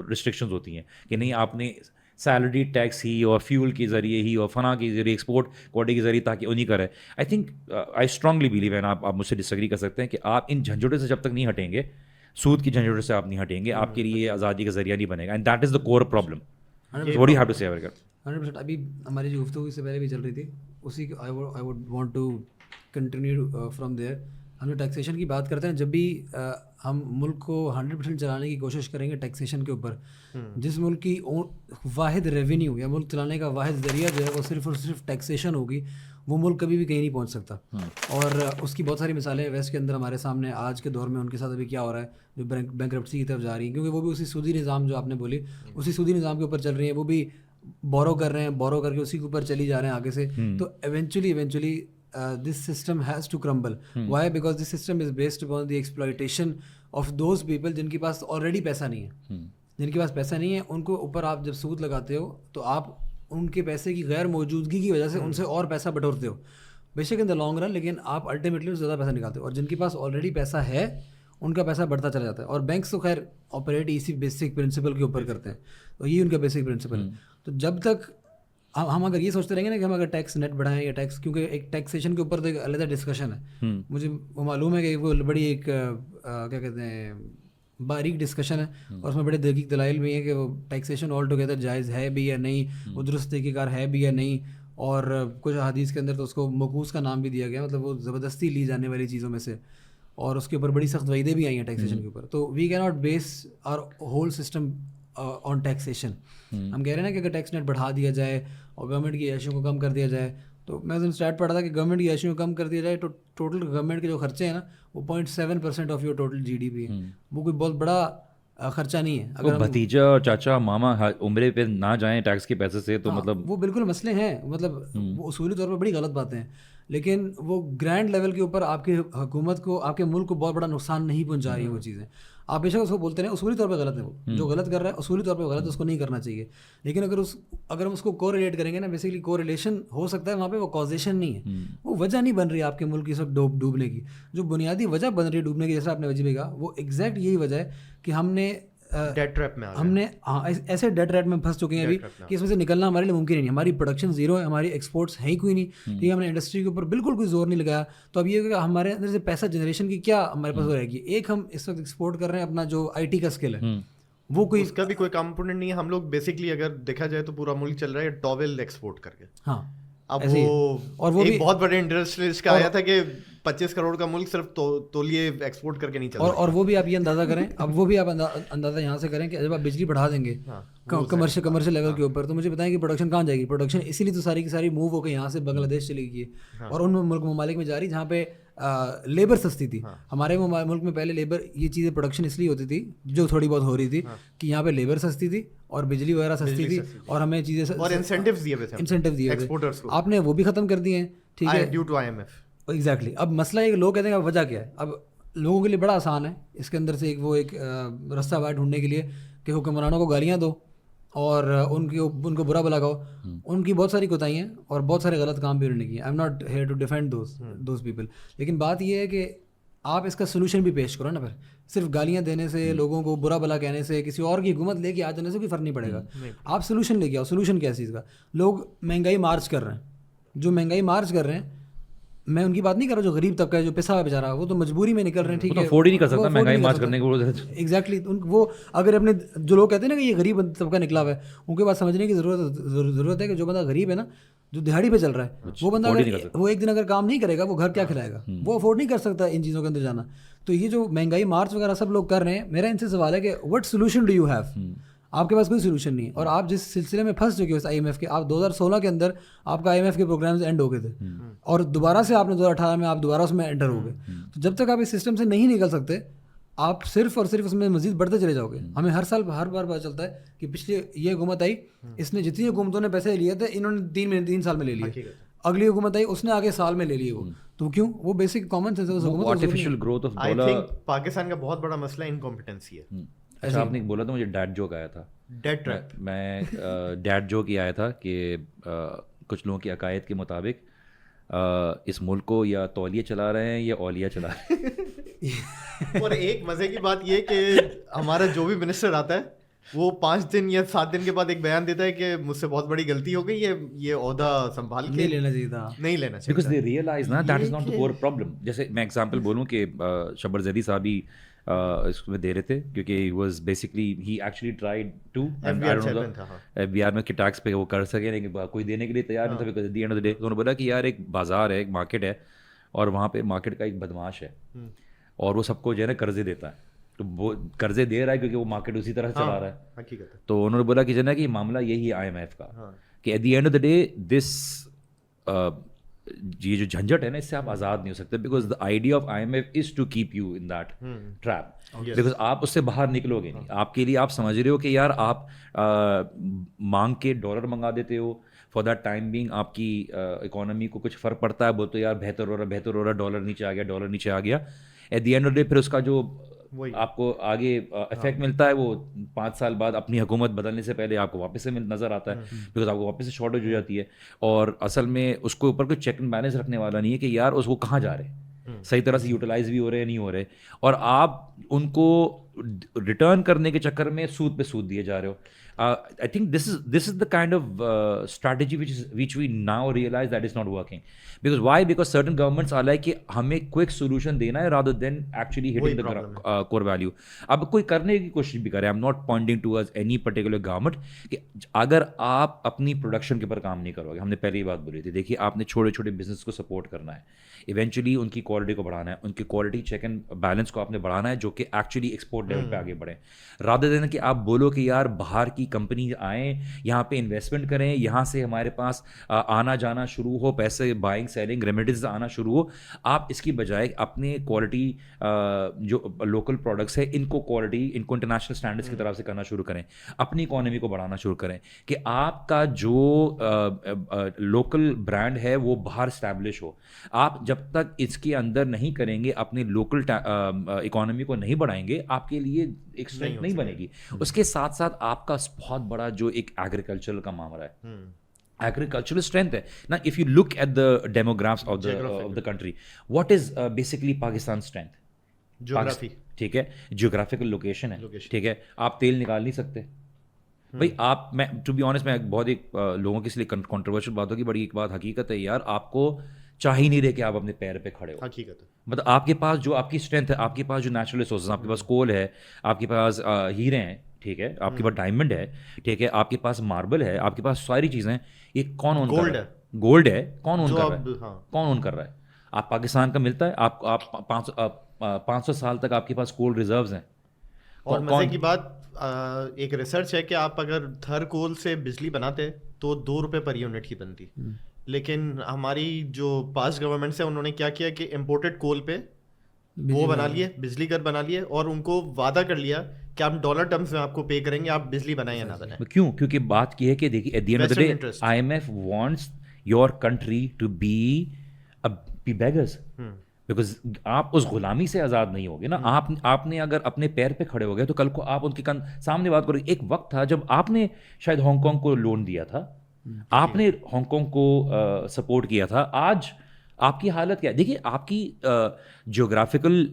ریسٹرکشنز ہوتی ہیں کہ نہیں آپ نے سیلری ٹیکس ہی اور فیول کے ذریعے ہی اور فنا کے ذریعے ایکسپورٹ کوٹے کے ذریعے تاکہ انہیں کرے. I think I strongly blue ہے, آپ مجھ سے ڈس ایگری کر سکتے ہیں کہ آپ ان جھنجھوٹوں سے جب تک نہیں ہٹیں گے, سود کی جھنجھوٹوں سے آپ نہیں ہٹیں گے, آپ کے لیے یہ آزادی کا ذریعہ نہیں بنے گا. And that is the core problem. What do you have to say about it? 100%. ابھی ہماری جو گفتگو اس سے پہلے بھی چل رہی تھی, اسی I would want to continue from there. ہم جو ٹیکسیشن کی بات کرتے ہیں, جب بھی ہم ملک کو 100% چلانے کی کوشش کریں گے ٹیکسیشن کے اوپر, جس ملک کی واحد ریونیو یا ملک چلانے کا واحد ذریعہ جو ہے وہ صرف اور صرف ٹیکسیشن ہوگی, وہ ملک کبھی بھی کہیں نہیں پہنچ سکتا. اور اس کی بہت ساری مثالیں ویسٹ کے اندر ہمارے سامنے آج کے دور میں ان کے ساتھ ابھی کیا ہو رہا ہے, جو بینکرپسی کی طرف جا رہی ہیں, کیونکہ وہ بھی اسی سودی نظام جو آپ نے بولی اسی سودی نظام کے اوپر چل رہی ہیں, وہ بھی بورو کر رہے ہیں, بورو کر کے اسی کے اوپر چلی جا رہے ہیں آگے سے. تو eventually this system has to crumble. Why? Because this system is based upon the exploitation of those people جن کے پاس already پیسہ نہیں ہے. جن کے پاس پیسہ نہیں ہے ان کو اوپر آپ جب سود لگاتے ہو تو آپ ان کے پیسے کی غیر موجودگی کی وجہ سے ان سے اور پیسہ بٹورتے ہو, بے شک ان دا لانگ رن, لیکن آپ الٹیمیٹلی زیادہ پیسہ نکالتے ہو. اور جن کے پاس آلریڈی پیسہ ہے ان کا پیسہ بڑھتا چلا جاتا ہے. اور بینکس تو خیر آپریٹ اسی بیسک پرنسپل کے اوپر کرتے ہیں, تو یہ ان کا بیسک پرنسپل ہے. تو جب تک ہم اگر یہ سوچتے رہیں گے نا کہ ہم اگر ٹیکس نیٹ بڑھائیں یا ٹیکس, کیونکہ ایک ٹیکسیشن کے اوپر تو ایک علیحدہ ڈسکشن ہے, مجھے وہ معلوم ہے کہ وہ بڑی ایک کیا کہتے ہیں باریک ڈسکشن ہے, اور اس میں بڑے دقیق دلائل بھی ہیں کہ وہ ٹیکسیشن آل ٹوگیدر جائز ہے بھی یا نہیں, وہ درست طریقہ کار ہے بھی یا نہیں. اور کچھ حدیث کے اندر تو اس کو موقوس کا نام بھی دیا گیا, مطلب وہ زبردستی لی جانے والی چیزوں میں سے, اور اس کے اوپر بڑی سخت وعیدیں بھی آئی ہیں ٹیکسیشن کے اوپر. تو وی کی not base our whole system on taxation. ہم کہہ رہے ہیں نا کہ اگر ٹیکس نیٹ بڑھا دیا جائے اور گورنمنٹ کی عیاشیوں کو کم کر دیا جائے, تو میں اسٹارٹ پڑھا تھا کہ گورنمنٹ کی عیاشیوں کو کم کر دیا جائے تو ٹوٹل گورنمنٹ کے جو خرچے ہیں نا وہ 0.7% آف یور ٹوٹل GDP ہے. وہ کوئی بہت بڑا خرچہ نہیں ہے. اگر بھتیجا چاچا ماما عمرے پہ نہ جائیں ٹیکس کے پیسے سے, تو مطلب وہ بالکل مسئلے ہیں, مطلب وہ اصولی طور پر بڑی غلط باتیں ہیں, لیکن وہ گرینڈ لیول کے اوپر آپ کی حکومت کو, آپ کے ملک کو بہت بڑا نقصان نہیں پہنچا رہی ہیں وہ چیزیں. آپ بے شک اس کو بولتے ہیں اصولی طور پہ غلط ہے, وہ جو غلط کر رہا ہے اصولی طور پہ غلط ہے, اس کو نہیں کرنا چاہیے. لیکن اگر ہم اس کو کو ریلیٹ کریں گے نا, بیسیکلی کو ریلیشن ہو سکتا ہے وہاں پہ, وہ کازیشن نہیں ہے, وہ وجہ نہیں بن رہی آپ کے ملک کی سب ڈوبنے کی. جو بنیادی وجہ بن رہی ہے ڈوبنے کی, جیسا آپ نے وجہ بھی کہا, وہ ایگزیکٹ یہی وجہ ہے کہ ہم نے ایسے ڈیٹ ریٹ میں پھنس چکے ہیں ابھی کہ اس میں سے نکلنا ہمارے لیے ممکن ہی نہیں. ہماری پروڈکشن زیرو ہے, ہماری ایکسپورٹس ہیں ہی کوئی نہیں, ٹھیک ہے, ہم نے انڈسٹری کے اوپر بالکل کوئی زور نہیں لگایا. تو اب یہ کہ ہمارے اندر سے پیسہ جنریشن کی کیا ہمارے پاس رہے گی. ایک ہم اس وقت ایکسپورٹ کر رہے ہیں اپنا جو IT کا اسکل ہے, وہ کوئی اس کا بھی کوئی کمپوننٹ نہیں ہے. ہم لوگ بیسکلی اگر دیکھا جائے تو پورا ملک چل رہا ہے ٹاول ایکسپورٹ کر کے. ہاں, اب وہ ایک بہت بڑے انڈسٹریلسٹ کا آیا تھا کہ 25 کروڑ کا ملک صرف تولیے ایکسپورٹ کر کے نہیں چل رہا. اور وہ بھی آپ یہ اندازہ کریں, اب وہ بھی آپ اندازہ یہاں سے کریں کہ جب آپ بجلی بڑھا دیں گے کمرشل لیول کے اوپر, تو مجھے بتائیں کہ پروڈکشن کہاں جائے گی. پروڈکشن اسی لیے تو ساری کی ساری موو ہو کے یہاں سے بنگلہ دیش چلی گئی ہے, اور ان ممالک میں جا رہی جہاں پہ لیبر سستی تھی. ہمارے ملک میں پہلے لیبر یہ چیزیں پروڈکشن اس لیے ہوتی تھی جو تھوڑی بہت ہو رہی تھی کہ یہاں پہ لیبر سستی تھی اور بجلی وغیرہ سستی تھی, اور ہمیں چیزیں اور انسینٹیوز دیے ہوئے تھے, آپ نے وہ بھی ختم کر دیے ہیں. ٹھیک ہے, ڈیو ٹو IMF. ایگزیکٹلی. اب مسئلہ یہ لوگ کہتے ہیں کہ وجہ کیا ہے. اب لوگوں کے لیے بڑا آسان ہے اس کے اندر سے ایک رستہ باہر ڈھونڈنے کے لیے کہ حکمرانوں کو گالیاں دو اور ان کو برا بھلا کہو. ان کی بہت ساری کوتاہی ہیں اور بہت سارے غلط کام بھی انہوں نے کیے. I am not here to defend those people, لیکن بات یہ ہے کہ آپ اس کا سولوشن بھی پیش کرو نا. پھر صرف گالیاں دینے سے, لوگوں کو برا بھلا کہنے سے, کسی اور کی حکومت لے کے آ جانے سے کوئی فرق نہیں پڑے گا. آپ سولوشن لے کے آؤ. سولوشن کیا چیز کا؟ لوگ مہنگائی مارچ کر رہے ہیں, جو مہنگائی مارچ کر رہے ہیں, میں ان کی بات نہیں کر رہا جو غریب طبقہ ہے, جو پیسہ بیچارہ, وہ تو مجبوری میں نکل رہے ہیں. ٹھیک ہے, افورڈ ہی نہیں کر سکتا مہنگائی مارچ کرنے کو. ایگزیکٹلی. وہ اگر اپنے جو لوگ کہتے ہیں نا کہ یہ غریب طبقہ نکلا ہوا ہے, ان کے بعد سمجھنے کی ضرورت ہے کہ جو بندہ غریب ہے نا, جو دہاڑی پہ چل رہا ہے, وہ بندہ وہ ایک دن اگر کام نہیں کرے گا, وہ گھر کیا کھلائے گا؟ وہ افورڈ نہیں کر سکتا ان چیزوں کے اندر جانا. تو یہ جو مہنگائی مارچ وغیرہ سب لوگ کر رہے ہیں, میرا ان سے سوال ہے کہ what solution do you have? آپ کے پاس کوئی سولوشن نہیں ہے, اور آپ جس سلسلے میں پھنس چکے ہو اس IMF کے, آپ 2016 کے اندر آپ کا IMF کے پروگرامز اینڈ ہو گئے تھے, اور دوبارہ سے آپ نے 2018 میں آپ دوبارہ اس میں انٹر ہو گئے. تو جب تک آپ اس سسٹم سے نہیں نکل سکتے, آپ صرف اور صرف اس میں مزید بڑھتے چلے جاؤ گے. ہمیں ہر بار پتہ چلتا ہے کہ پچھلے یہ حکومت آئی, اس نے جتنی حکومتوں نے پیسے لیے تھے انہوں نے 3 سال میں لے لیے. اگلی حکومت آئی, اس نے آگے سال میں لے لیے. وہ تو کیوں؟ وہ بیسک کامن سینس ہے. Artificial growth of dollar. I think Pakistan کا بہت بڑا مسئلہ انکمپیٹنسی ہے. اچھا, آپ نے بولا تھا مجھے ڈیڈ جوک آیا تھا. میں ڈیڈ جوک یہ آیا تھا کہ کچھ لوگوں کے عقائد کے مطابق اس ملک کو یا تولیہ چلا رہے ہیں یا اولیاء چلا رہے ہیں. اور ایک مزے کی بات یہ کہ ہمارا جو بھی منسٹر آتا ہے وہ 5 دن یا 7 دن کے بعد ایک بیان دیتا ہے کہ مجھ سے بہت بڑی غلطی ہو گئی, یہ عہدہ سنبھال کے نہیں لینا چاہیے تھا. Because they realize نا that is not the core problem. جیسے میں ایگزامپل بولوں کہ شبر زیدی صاحب بھی اس میں دے رہے تھے, کیونکہ he was basically he actually tried to FBR میں کہ ٹیکس پہ وہ کر سکے, لیکن کوئی دینے کے لیے تیار نہیں تھا. because at the end of the day انہوں نے بولا کہ یار ایک بازار ہے, ایک مارکیٹ ہے, اور وہاں پہ مارکیٹ کا ایک بدماش ہے, اور وہ سب کو جو ہے نا قرضے دیتا ہے. تو وہ قرضے دے رہا ہے کیونکہ وہ مارکیٹ اسی طرح چلا رہا ہے. تو انہوں نے بولا کہ جو ہے نا کہ معاملہ یہی ہے IMF کا, کہ at the end of the day this یہ جو جھنجٹ ہے نا, اس سے آپ آزاد نہیں ہو سکتے. Because the idea of IMF is to keep you in that trap, because آپ اس سے باہر نکلو گے نہیں. آپ کے لیے آپ سمجھ رہے ہو کہ یار آپ مانگ کے ڈالر منگا دیتے ہو, فار دیٹ ٹائم بینگ آپ کی اکانومی کو کچھ فرق پڑتا ہے, بولتے یار بہتر ہو رہا, ڈالر نیچے آ گیا. At the end of day پھر اس کا جو آپ کو آگے افیکٹ ملتا ہے وہ 5 سال بعد اپنی حکومت بدلنے سے پہلے آپ کو واپس سے نظر آتا ہے, بیکاز آپ کو واپس سے شارٹیج ہو جاتی ہے. اور اصل میں اس کو اوپر کوئی چیک اینڈ بیلنس رکھنے والا نہیں ہے کہ یار اس کو کہاں جا رہے ہیں. صحیح طرح سے یوٹیلائز بھی ہو رہے ہیں نہیں ہو رہے, اور آپ ان کو ریٹرن کرنے کے چکر میں سود پہ سود دیے جا رہے ہو. I think this is the kind of strategy which we now realize that is not working. Because why? Because certain governments are like کہ ہمیں quick solution دینا ہے rather than actually hitting the core value. اب کوئی کرنے کی کوشش بھی کرے, I'm not pointing towards any particular government, کہ اگر آپ اپنی پروڈکشن کے اوپر کام نہیں کرو گے, ہم نے پہلے ہی بات بولی تھی, دیکھیے آپ نے چھوٹے چھوٹے بزنس کو سپورٹ کرنا ہے, ایونچولی ان کی کوالٹی کو بڑھانا ہے, ان کی کوالٹی چیک اینڈ بیلنس کو آپ نے بڑھانا ہے, جو کہ ایکچولی ایکسپورٹ لیول پہ آگے بڑھیں, رادر دین کہ آپ بولو کہ یار باہر کی کمپنی آئیں یہاں پہ انویسٹمنٹ کریں, یہاں سے ہمارے پاس آنا جانا شروع ہو, پیسے بائنگ سیلنگ ریمیڈیز آنا شروع ہو. آپ اس کی بجائے اپنے کوالٹی جو لوکل پروڈکٹس ہے ان کو کوالٹی ان کو انٹرنیشنل اسٹینڈرڈس کی طرف سے کرنا شروع کریں, اپنی اکانومی کو بڑھانا شروع کریں, کہ آپ کا جو لوکل برانڈ ہے وہ باہر اسٹیبلش ہو. آپ جب تک اس کے اندر نہیں کریں گے, اپنے لوکل اکانومی کو نہیں بڑھائیں گے, آپ کے لیے ایک اسٹرینتھ نہیں بنے گی. اس کے ساتھ ساتھ آپ کا بہت بڑا جو ایک ایگریکلچرل کا معاملہ ہے, agricultural strength ہے نا. if you look at the demographics of the country, what is basically Pakistan's strength? Geography. ٹھیک ہے, جیوگرافیکل لوکیشن ہے, ٹھیک ہے. آپ تیل نکال نہیں سکتے بھائی. آپ میں ٹو بی آنیسٹ میں بہت ایک لوگوں کے لیے کنٹروورشل بات ہوگی, بڑی ایک بات حقیقت ہے یار, آپ کو چاہ ہی نہیں رہے کہ آپ اپنے پیر پہ کھڑے ہو. حقیقت ہے, مطلب آپ کے پاس جو آپ کی اسٹرینتھ ہے, آپ کے پاس جو نیچرل ریسورسز, آپ کے پاس کول ہے, آپ کے پاس ہیرے ہیں, ٹھیک ہے, آپ کے پاس ڈائمنڈ ہے, ٹھیک ہے, آپ کے پاس ماربل ہے, آپ کے پاس ساری چیزیں, یہ کون اون کر رہا ہے؟ گولڈ ہے, کون اون کر رہا ہے؟ کون اون کر رہا ہے؟ آپ پاکستان کا ملتا ہے, آپ 500 سال تک آپ کے پاس کول ریزروز ہیں. اور مزے کی بات ایک ریسرچ ہے کہ آپ اگر تھر کول سے بجلی بناتے تو 2 روپے پر یونٹ کی بنتی, لیکن ہماری جو پاسٹ گورنمنٹس ہیں انہوں نے کیا کیا کہ امپورٹڈ کول پہ وہ بنا لیے, بجلی گھر بنا لیے, اور ان کو وعدہ کر لیا کہ ہم ڈالر ٹرمز میں آپ کو پے کریں گے, آپ بجلی بنائیں یا نہ بنائیں. کیوں؟ کیونکہ بات یہ ہے کہ دیکھیے at the end of the day IMF wants your country to be beggars. Because آپ اس غلامی سے آزاد نہیں ہوگے نا. آپ نے اگر اپنے پیر پہ کھڑے ہو گئے تو کل کو آپ ان کے سامنے بات کرو. ایک وقت تھا جب آپ نے شاید ہانگ کانگ کو لون دیا تھا, آپ نے ہانگ کانگ کو سپورٹ کیا تھا. آج آپ کی حالت کیا ہے؟ دیکھیے آپ کی جیوگرافیکل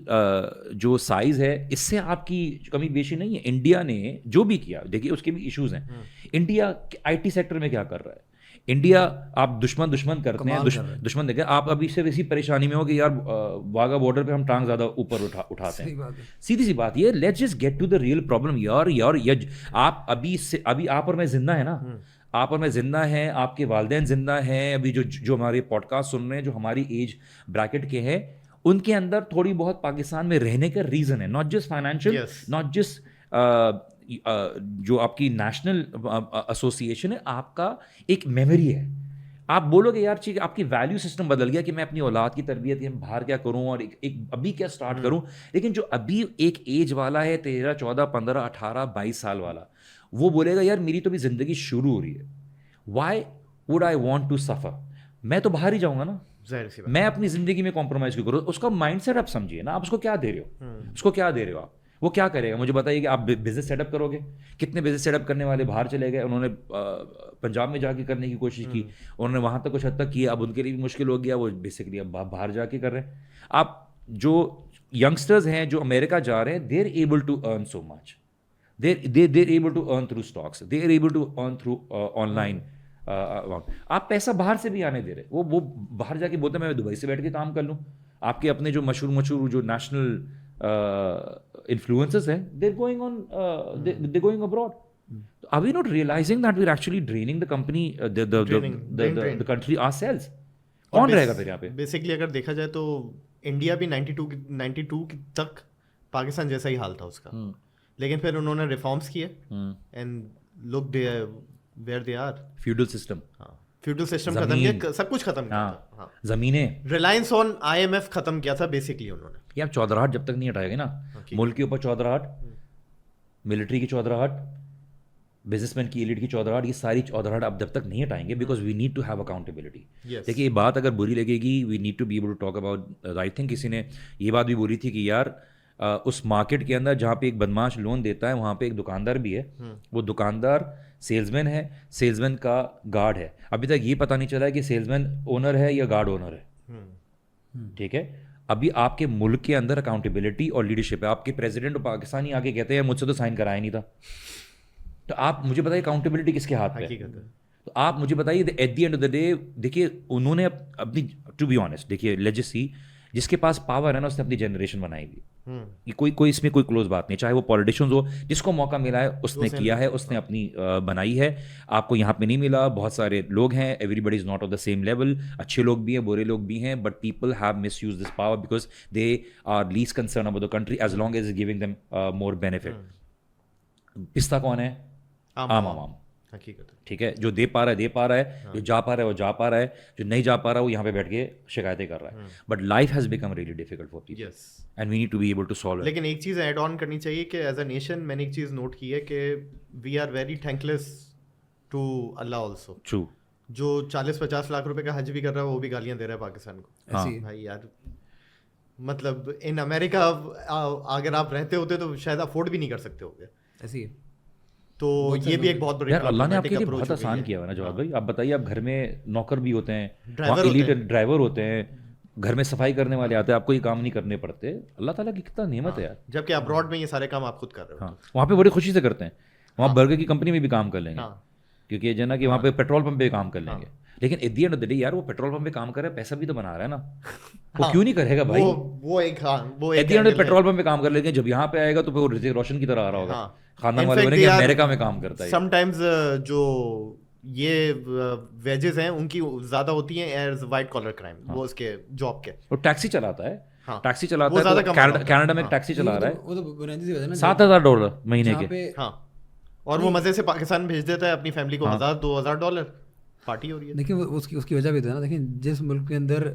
جو سائز ہے اس سے آپ کی کمی بیشی نہیں ہے. انڈیا نے جو بھی کیا, دیکھیے اس کے بھی ایشوز ہیں. انڈیا IT سیکٹر میں کیا کر رہا ہے؟ انڈیا آپ دشمن کرتے ہیں, دشمن دیکھیں آپ ابھی سے اسی پریشانی میں ہو کہ یار واگا بارڈر پہ ہم ٹانگ زیادہ اوپر اٹھاتے ہیں. سیدھی سی بات یہ, let's just get to the real problem. یار آپ ابھی آپ اور میں زندہ ہیں نا, آپ اور میں زندہ ہیں, آپ کے والدین زندہ ہیں, ابھی جو ہمارے پوڈ کاسٹ سن رہے ہیں جو ہماری ایج بریکٹ کے ہیں, ان کے اندر تھوڑی بہت پاکستان میں رہنے کا ریزن ہے, not just financial, not just جو آپ کی نیشنل ایسوسیشن ہے, آپ کا ایک میموری ہے. آپ بولو گے یار ٹھیک ہے آپ کی ویلیو سسٹم بدل گیا کہ میں اپنی اولاد کی تربیت باہر کیا کروں اور ایک ابھی کیا سٹارٹ کروں, لیکن جو ابھی ایک ایج والا ہے 13, 14, 15, 18, 22 سال والا, وہ بولے گا یار میری تو بھی زندگی شروع ہو رہی ہے, why would I want to suffer, میں تو باہر ہی جاؤں گا نا, میں اپنی زندگی میں کمپرومائز کیوں کروں. اس کا مائنڈ سیٹ آپ سمجھیے نا, آپ اس کو کیا دے رہے ہو, اس کو کیا دے رہے ہو آپ, وہ کیا کرے گا مجھے بتائیے کہ آپ بزنس سیٹ اپ کرو گے. کتنے بزنس سیٹ اپ کرنے والے باہر چلے گئے, انہوں نے پنجاب میں جا کے کرنے کی کوشش کی, انہوں نے وہاں تک کچھ حد تک کیا, اب ان کے لیے بھی مشکل ہو گیا, وہ بیسکلی اب باہر جا کے کر رہے ہیں. آپ جو ینگسٹرز ہیں جو امریکہ جا رہے ہیں, they are able to earn so much, they're able to earn through stocks, they are able to earn through online. آپ پیسہ باہر سے بھی آنے دے رہے, وہ باہر جا کے بولتے ہیں میں دبئی سے بیٹھ کے کام کر لوں. آپ کے اپنے جو مشہور جو نیشنل influencers ہیں, they're going abroad. Are we not realizing that we're actually draining the company, the country ourselves? کون رہے گا پھر یہاں پہ؟ بیسکلی اگر دیکھا جائے تو انڈیا بھی 92 تک پاکستان جیسا ہی حال تھا اس کا, لیکن پھر انہوں نے ریفارمس کیے and look they where they are. Feudal system ختم کیا, سب کچھ ختم کیا, زمینیں, ریلائنس آن IMF ختم کیا تھا بیسکلی انہوں نے. یہ آپ چودراہٹ جب تک نہیں ہٹائے گے نا, ملک کے اوپر چودراہٹ, ملٹری کی چودراہٹ, بزنس مین کی ایلیٹ کی چودراہٹ, یہ ساری چودراہٹ آپ جب تک نہیں ہٹائیں گے, because we need to have accountability. دیکھیے یہ بات اگر بری لگے گی, we need to be able to talk about. I think کسی نے یہ بات بھی بولی تھی کہ یار اس مارکیٹ کے اندر جہاں پہ ایک بدماش لون دیتا ہے وہاں پہ ایک دکاندار بھی ہے, وہ دکاندار سیلز مین ہے, سیلز مین کا گارڈ ہے. ابھی تک یہ پتہ نہیں چلا ہے کہ سیلز مین اونر ہے یا گارڈ اونر ہے, ٹھیک ہے. ابھی آپ کے ملک کے اندر اکاؤنٹیبلٹی اور لیڈرشپ ہے. آپ کے پریزیڈنٹ اور پاکستانی آگے کہتے ہیں مجھ سے تو سائن کرایا نہیں تھا, تو آپ مجھے بتائیے اکاؤنٹیبلٹی کس کے ہاتھ پہ ہے؟ تو آپ مجھے بتائیے at the end of the day دیکھیے انہوں نے اپنی, ٹو بی آنیسٹ دیکھیے لیجیسی جس کے پاس پاور ہے نا اس نے اپنی جنریشن بنائی ہوئی, کوئی اس میں کوئی کلوز بات نہیں, چاہے وہ پولیٹیشینز ہو, جس کو موقع ملا ہے اس نے کیا ہے, اس نے اپنی بنائی ہے. آپ کو یہاں پہ نہیں ملا, بہت سارے لوگ ہیں, everybody is not of the same level, اچھے لوگ بھی ہیں برے لوگ بھی ہیں, but people have misuse this power because they are least concern about the country as long as giving them more benefit. پستہ کون ہے؟ عام. ٹھیک ہے, جو دے پا رہا ہے, جو جا پا رہا ہے وہ جا پا رہا ہے, جو نہیں جا پا رہا وہ یہاں پہ بیٹھ کے شکایتیں کر رہا ہے. But life has become really difficult for people and we need to be able to solve. لیکن ایک چیز ایڈ آن کرنی چاہیے کہ ایز اے نیشن میں نے ایک چیز نوٹ کی ہے کہ we are very thankless to Allah also. True. جو 40-50 لاکھ روپے کا حج بھی کر رہا ہے وہ بھی گالیاں دے رہا ہے پاکستان کو. بھائی یار مطلب ان امریکہ اگر آپ رہتے ہوتے تو شاید افورڈ بھی نہیں کر سکتے ہوگے. ایسی تو یہ بھی ایک بہت بڑی یار اللہ نے آپ کے لیے بہت آسان کیا ہوا نا جواد بھائی. آپ بتائیے, آپ گھر میں نوکر بھی ہوتے ہیں, ڈرائیور ہوتے ہیں, گھر میں صفائی کرنے والے آتے ہیں, آپ کو یہ کام نہیں کرنے پڑتے. اللہ تعالیٰ کی کتنا نعمت ہے یار. جبکہ ابراڈ میں یہ سارے کام آپ خود کر رہے ہو. وہاں پہ بڑی خوشی سے کرتے ہیں, وہاں برگر کی کمپنی میں بھی کام کر لیں گے کیونکہ جو نا کہ وہاں پہ پیٹرول پمپ پہ کام کر لیں گے. لیکن at the end of the day یار وہ پیٹرول پمپ پہ کام کر رہا ہے, پیسہ بھی تو بنا رہا ہے نا, وہ کیوں نہیں کرے گا بھائی. وہ ایک at the end petrol pump پہ کام کر لیں گے, جب یہاں پہ آئے گا تو پھر وہ رتک روشن کی طرح آ رہا ہوگا, خاندان والے بولیں گے امریکہ میں کام کرتا ہے. سم ٹائمز جو یہ ویجز ہیں ان کی زیادہ ہوتی ہیں ایز وائٹ کالر کرائم, وہ اس کے جاب کے. وہ ٹیکسی چلاتا ہے, ٹیکسی چلاتا ہے, کینیڈا میں ٹیکسی چلا رہا ہے, $7,000 مہینے کے. ہاں, اور وہ مزے سے پاکستان بھیج دیتا ہے اپنی فیملی کو $1,000-2,000 پارٹی ہو رہی ہے. دیکھیں اس کی وجہ بھی تو ہے نا. دیکھیں جس ملک کے اندر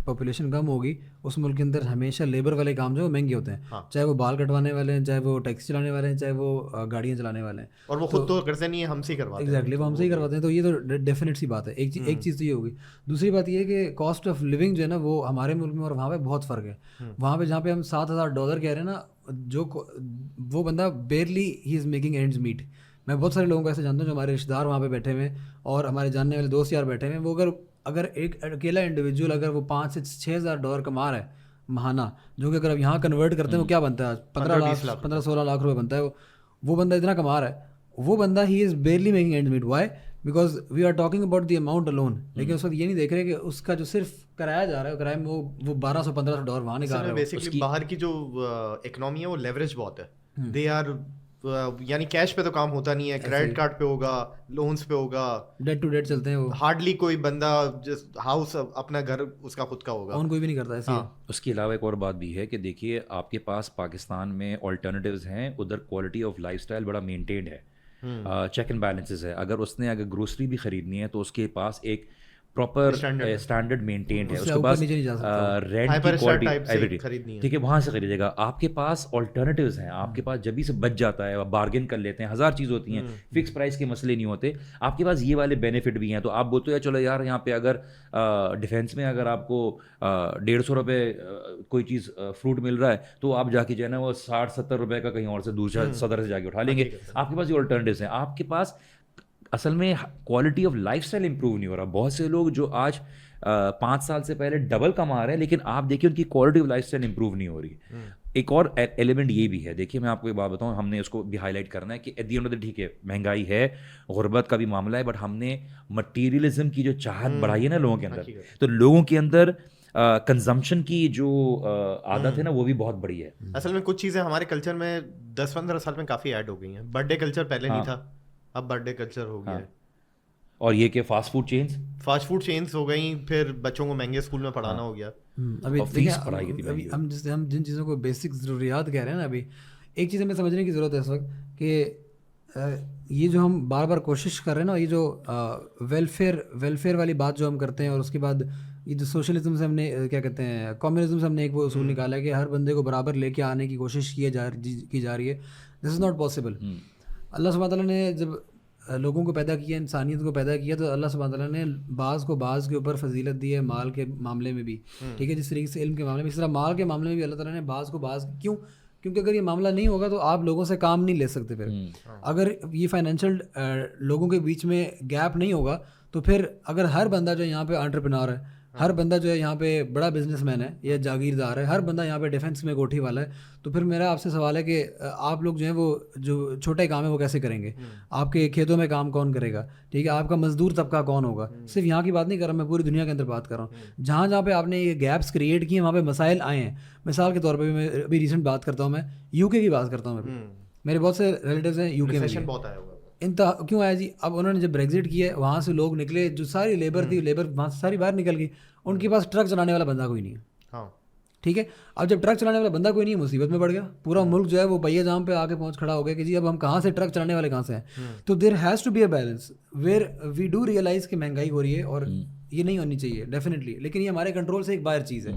پاپولیشن کم ہوگی اس ملک کے اندر ہمیشہ لیبر والے کام جو مہنگے ہوتے ہیں, چاہے وہ بال کٹوانے والے ہیں, چاہے وہ ٹیکسی چلانے والے ہیں, چاہے وہ گاڑیاں چلانے والے ہیں. اور وہ خود تو کرتے نہیں ہیں, ہم سے ہی کرواتے ہیں. ایگزیکٹلی, وہ ہم سے ہی کرواتے ہیں. تو یہ تو ڈیفینیٹ سی بات ہے. ایک چیز تو یہ ہوگی. دوسری بات یہ ہے کہ کاسٹ آف لیونگ جو ہے نا وہ ہمارے ملک میں اور وہاں پہ بہت فرق ہے. وہاں پہ جہاں پہ ہم $7,000 کہہ رہے ہیں نا, جو وہ بندہ barely he is making ends meet. میں بہت سارے لوگوں کو ایسے جانتا ہوں جو ہمارے رشتے دار وہاں پہ بیٹھے ہوئے ہیں اور ہمارے جاننے والے دوست یار بیٹھے ہوئے ہیں. وہ اگر ایک اکیلا انڈیویجول اگر وہ $5,000 سے $6,000 کما رہا ہے ماہانہ, جو کہ اگر اب یہاں کنورٹ کرتے ہیں وہ کیا بنتا ہے, 15-16 لاکھ روپے بنتا ہے. وہ بندہ اتنا کما رہا ہے, وہ بندہ ہی is barely making end meet. Why? Because we are talking about the amount alone. لیکن اس وقت یہ نہیں دیکھ رہے کہ اس کا جو صرف کرایا جا رہا ہے, کرایہ میں وہ $1,200-$1,500 وہاں نکال رہا ہے. بیسکلی باہر کی جو اکنامی ہے وہ لیوریج بہت ہے. دے آر یعنی کیش پہ تو کام ہوتا نہیں ہے, کریڈٹ کارڈ پہ ہوگا, لونز پہ ہوگا, ڈیٹ ٹو ڈیٹ چلتے ہیں. وہ ہارڈلی کوئی بندہ ہاؤس اپنا گھر اس کا خود کا ہوگا, اون کوئی بھی نہیں کرتا ایسے. اس کے علاوہ ایک اور بات بھی ہے کہ دیکھیے آپ کے پاس پاکستان میں آلٹرنیٹیوز ہیں, ادھر کوالٹی آف لائف اسٹائل بڑا مینٹینڈ ہے, چیک اینڈ بیلنسز ہے. اگر اس نے اگر گروسری بھی خریدنی ہے تو اس کے پاس ایک پراپر اسٹینڈرڈ مینٹینڈ ہے, اس کے پاس رینٹ کی کوالٹی ٹھیک ہے وہاں سے خریدے گا. آپ کے پاس آلٹرنیٹیوز ہیں, آپ کے پاس جبھی سے بچ جاتا ہے, بارگین کر لیتے ہیں, ہزار چیز ہوتی ہیں, فکس پرائز کے مسئلے نہیں ہوتے. آپ کے پاس یہ والے بینیفٹ بھی ہیں. تو آپ بولتے ہیں چلو یار یہاں پہ اگر ڈیفینس میں اگر آپ کو $150 کوئی چیز فروٹ مل رہا ہے تو آپ جا کے جو ہے نا وہ $60-70 کا کہیں اور سے دوسرا صدر سے جا کے اٹھا لیں گے. آپ کے پاس یہ آلٹرنیٹیوز ہیں. آپ کے پاس اصل میں quality of life style improve نہیں ہو رہا. بہت سے لوگ جو آج 5 سال سے پہلے ڈبل کما رہے ہیں لیکن آپ دیکھیے ان کی quality of life style improve نہیں ہو رہی. ایک اور ایلیمنٹ یہ بھی ہے, دیکھیے میں آپ کو ایک بات بتاؤں, ہم نے اس کو بھی ہائی لائٹ کرنا ہے کہ at the end of the day ٹھیک ہے مہنگائی ہے, غربت کا بھی معاملہ ہے, بٹ ہم نے مٹیریلزم کی جو چاہت بڑھائی ہے نا لوگوں کے اندر, تو لوگوں کے اندر کنزمپشن کی جو عادت ہے نا وہ بھی بہت بڑی ہے. اصل میں کچھ چیزیں ہمارے کلچر میں 10-15 سال میں کافی ایڈ ہو گئی ہیں. برتھ ڈے کلچر پہلے نہیں تھا, اب برتھ ڈے کلچر ہو گیا ہے. اور یہ کہ فاسٹ فوڈ چینز ہو گئی, پھر بچوں کو مہنگے اسکول میں پڑھانا ہو گیا. ابھی ہم جن چیزوں کو بیسک ضروریات کہہ رہے ہیں نا, ابھی ایک چیز ہمیں سمجھنے کی ضرورت ہے اس وقت کہ یہ جو ہم بار بار کوشش کر رہے ہیں نا, یہ جو ویلفیئر والی بات جو ہم کرتے ہیں, اور اس کے بعد یہ جو سوشلزم سے ہم نے کیا کہتے ہیں کمیونزم سے ہم نے ایک وہ اصول نکالا ہے کہ ہر بندے کو برابر لے کے آنے کی کوشش کی جا رہی ہے. دس از ناٹ پاسبل. اللہ سبحانہ تعالیٰ نے جب لوگوں کو پیدا کیا, انسانیت کو پیدا کیا, تو اللہ سبحانہ تعالیٰ نے بعض کو بعض کے اوپر فضیلت دی ہے, مال کے معاملے میں بھی, ٹھیک ہے, جس طریقے سے علم کے معاملے میں, اس طرح مال کے معاملے میں بھی اللہ تعالیٰ نے بعض کو بعض. کیونکہ اگر یہ معاملہ نہیں ہوگا تو آپ لوگوں سے کام نہیں لے سکتے. پھر اگر یہ فائنینشیل لوگوں کے بیچ میں گیپ نہیں ہوگا تو پھر اگر ہر بندہ جو یہاں پہ انٹرپرینور ہے ہر بندہ جو ہے یہاں پہ بڑا بزنس مین ہے یا جاگیردار ہے, ہر بندہ یہاں پہ ڈیفینس میں کوٹھی والا ہے. تو پھر میرا آپ سے سوال ہے کہ آپ لوگ جو ہیں وہ جو چھوٹے کام ہیں وہ کیسے کریں گے؟ آپ کے کھیتوں میں کام کون کرے گا؟ ٹھیک ہے, آپ کا مزدور طبقہ کون ہوگا؟ صرف یہاں کی بات نہیں کر رہا میں, پوری دنیا کے اندر بات کر رہا ہوں. جہاں جہاں پہ آپ نے یہ گیپس کریٹ کیے وہاں پہ مسائل آئے ہیں. مثال کے طور پہ میں ابھی ریسنٹ بات کرتا ہوں, میں یو کے کی بات کرتا ہوں. میرے بہت سے ریلیٹیوز ہیں یو کے میں, بہت آیا ہوگا. کیوں آیا جی؟ اب انہوں نے جب بریگزٹ کیا وہاں سے لوگ نکلے, جو ساری لیبر تھی لیبر وہاں سے ساری باہر نکل گئی, ان کے پاس ٹرک چلانے والا بندہ کوئی نہیں ہے. ہاں ٹھیک ہے, اب جب ٹرک چلانے والا بندہ کوئی نہیں ہے مصیبت میں پڑ گیا. پورا ملک جو ہے وہ پہیے جام پہ آ کے پہنچ کھڑا ہو گیا کہ جی اب ہم کہاں سے ٹرک چلانے والے کہاں سے ہیں. تو there has to be a balance where we do realise کہ مہنگائی ہو رہی ہے اور یہ نہیں ہونی چاہیے ڈیفینیٹلی, لیکن یہ ہمارے کنٹرول سے ایک باہر چیز ہے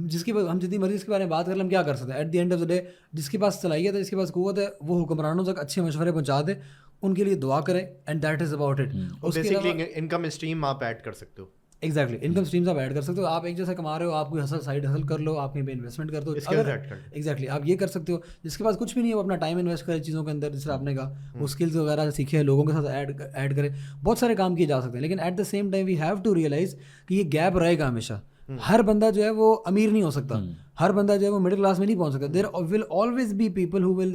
جس کی ہم جتنی مرضی اس کے بارے میں بات کر لیں ہم کیا کر سکتے ہیں. At the end of the day جس کے پاس صلاحیت ہے, جس کے پاس قوت ہے, وہ حکمرانوں تک اچھے مشورے پہنچا دے, ان کے لیے دعا کریں, and that is about it. Basically income stream آپ ایڈ کر سکتے ہو. ایگزیکٹلی, انکم اسٹریمز آپ ایڈ کر سکتے ہو. آپ ایک جیسا کما رہے ہو, آپ کوئی ہسل سائڈ ہسل کر لو, آپ کہیں پہ انویسٹمنٹ کر دو. ایگزیکٹلی آپ یہ کر سکتے ہو. جس کے پاس کچھ بھی نہیں ہے وہ اپنا ٹائم انویسٹ کرے چیزوں کے اندر, جس طرح آپ نے کہا وہ اسکلز وغیرہ سیکھے, لوگوں کے ساتھ ایڈ کرے, بہت سارے کام کیے جا سکتے ہیں. لیکن at the same time we have to realise کہ یہ گیپ رہے گا ہمیشہ. ہر بندہ جو ہے وہ امیر نہیں ہو سکتا, ہر بندہ جو ہے وہ مڈل کلاس میں نہیں پہنچ سکتا. There will always be people who will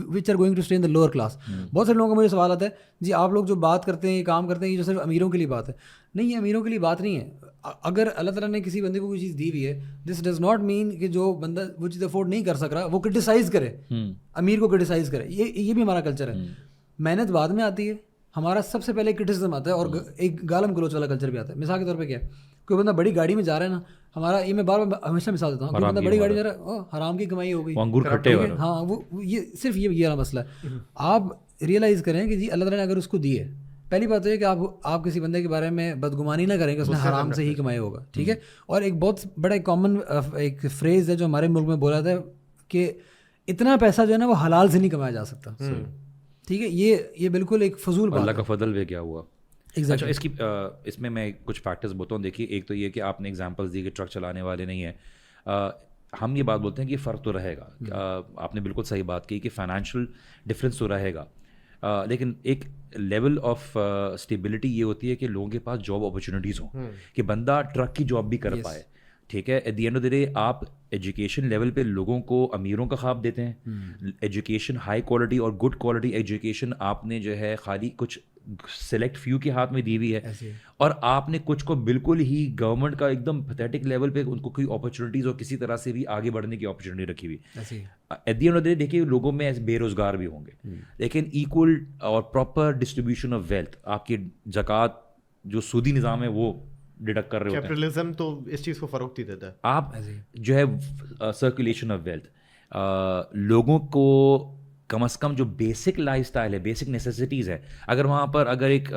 which are going to stay in the lower class. بہت سارے لوگوں کا مجھے سوال آتا ہے جی آپ لوگ جو بات کرتے ہیں یہ کام کرتے ہیں یہ جو صرف امیروں کے لیے بات ہے. نہیں, یہ امیروں کے لیے بات نہیں ہے. اگر اللہ تعالیٰ نے کسی بندے کو کوئی چیز دی ہوئی ہے, دس ڈز ناٹ مین کہ جو بندہ وہ چیز افورڈ نہیں کر سک رہا وہ کرٹیسائز کرے, امیر کو کرٹیسائز کرے. یہ بھی ہمارا کلچر ہے. محنت بعد میں آتی ہے, ہمارا سب سے پہلے کرٹیسزم آتا ہے اور ایک گالم گلوچ والا کلچر بھی آتا ہے. مثال کے طور پہ کیا ہے, کوئی بندہ بڑی گاڑی میں جا رہا ہے نا, ہمارا یہ میں بار بار ہمیشہ مثال دیتا ہوں, کوئی بندہ بڑی گاڑی میں جا رہا ہے, حرام کی کمائی ہو گئی. ہاں وہ یہ صرف یہ والا مسئلہ ہے. آپ ریئلائز کریں کہ جی اللہ تعالیٰ نے اگر اس کو دی ہے, پہلی بات تو یہ کہ آپ کسی بندے کے بارے میں بدگمانی نہ کریں کہ اس نے حرام سے ہی کمایا ہوگا. ٹھیک ہے, اور ایک بہت بڑا کامن ایک فریز ہے جو ہمارے ملک میں بولا تھا کہ اتنا پیسہ جو ہے نا وہ حلال سے نہیں کمایا جا سکتا. ٹھیک ہے, یہ بالکل ایک فضول بات. اللہ کا فضل بھی کیا ہوا. اچھا اس میں کچھ فیکٹرز بولتا ہوں. دیکھیے, ایک تو یہ کہ آپ نے ایگزامپلس دی کہ ٹرک چلانے والے نہیں ہیں. ہم یہ بات بولتے ہیں کہ فرق تو رہے گا. آپ نے بالکل صحیح بات کی کہ فائنینشیل ڈفرینس تو رہے گا, لیکن ایک لیول آف اسٹیبلٹی یہ ہوتی ہے کہ لوگوں کے پاس جاب اپرچونیٹیز ہوں, کہ بندہ ٹرک کی جاب بھی کر پائے. ٹھیک ہے, at the end of the day آپ ایجوکیشن لیول پہ لوگوں کو امیروں کا خواب دیتے ہیں. ایجوکیشن ہائی کوالٹی اور گڈ کوالٹی ایجوکیشن آپ نے جو ہے خالی کچھ سلیکٹ فیو کے ہاتھ میں دی ہوئی ہے, اور آپ نے کچھ کو بالکل ہی گورنمنٹ کا ایک دم پیتھیٹک لیول پہ ان کو کوئی اپرچونیٹیز اور کسی طرح سے بھی آگے بڑھنے کی اپرچونیٹی رکھی ہوئی. At the end of the day دیکھیے لوگوں میں بے روزگار بھی ہوں گے, لیکن ایکول اور پراپر ڈسٹریبیوشن آف ویلتھ, آپ کی زکوٰۃ جو سودی نظام ہے وہ ڈیڈکٹ کر رہے ہوتے ہیں. کیپٹلزم تو اس چیز کو فروخت ہی دیتا ہے. آپ جو ہے سرکولیشن آف ویلتھ, لوگوں کو کم از کم جو بیسک لائف اسٹائل ہے, بیسک نیسیسٹیز ہے, اگر وہاں پر اگر ایک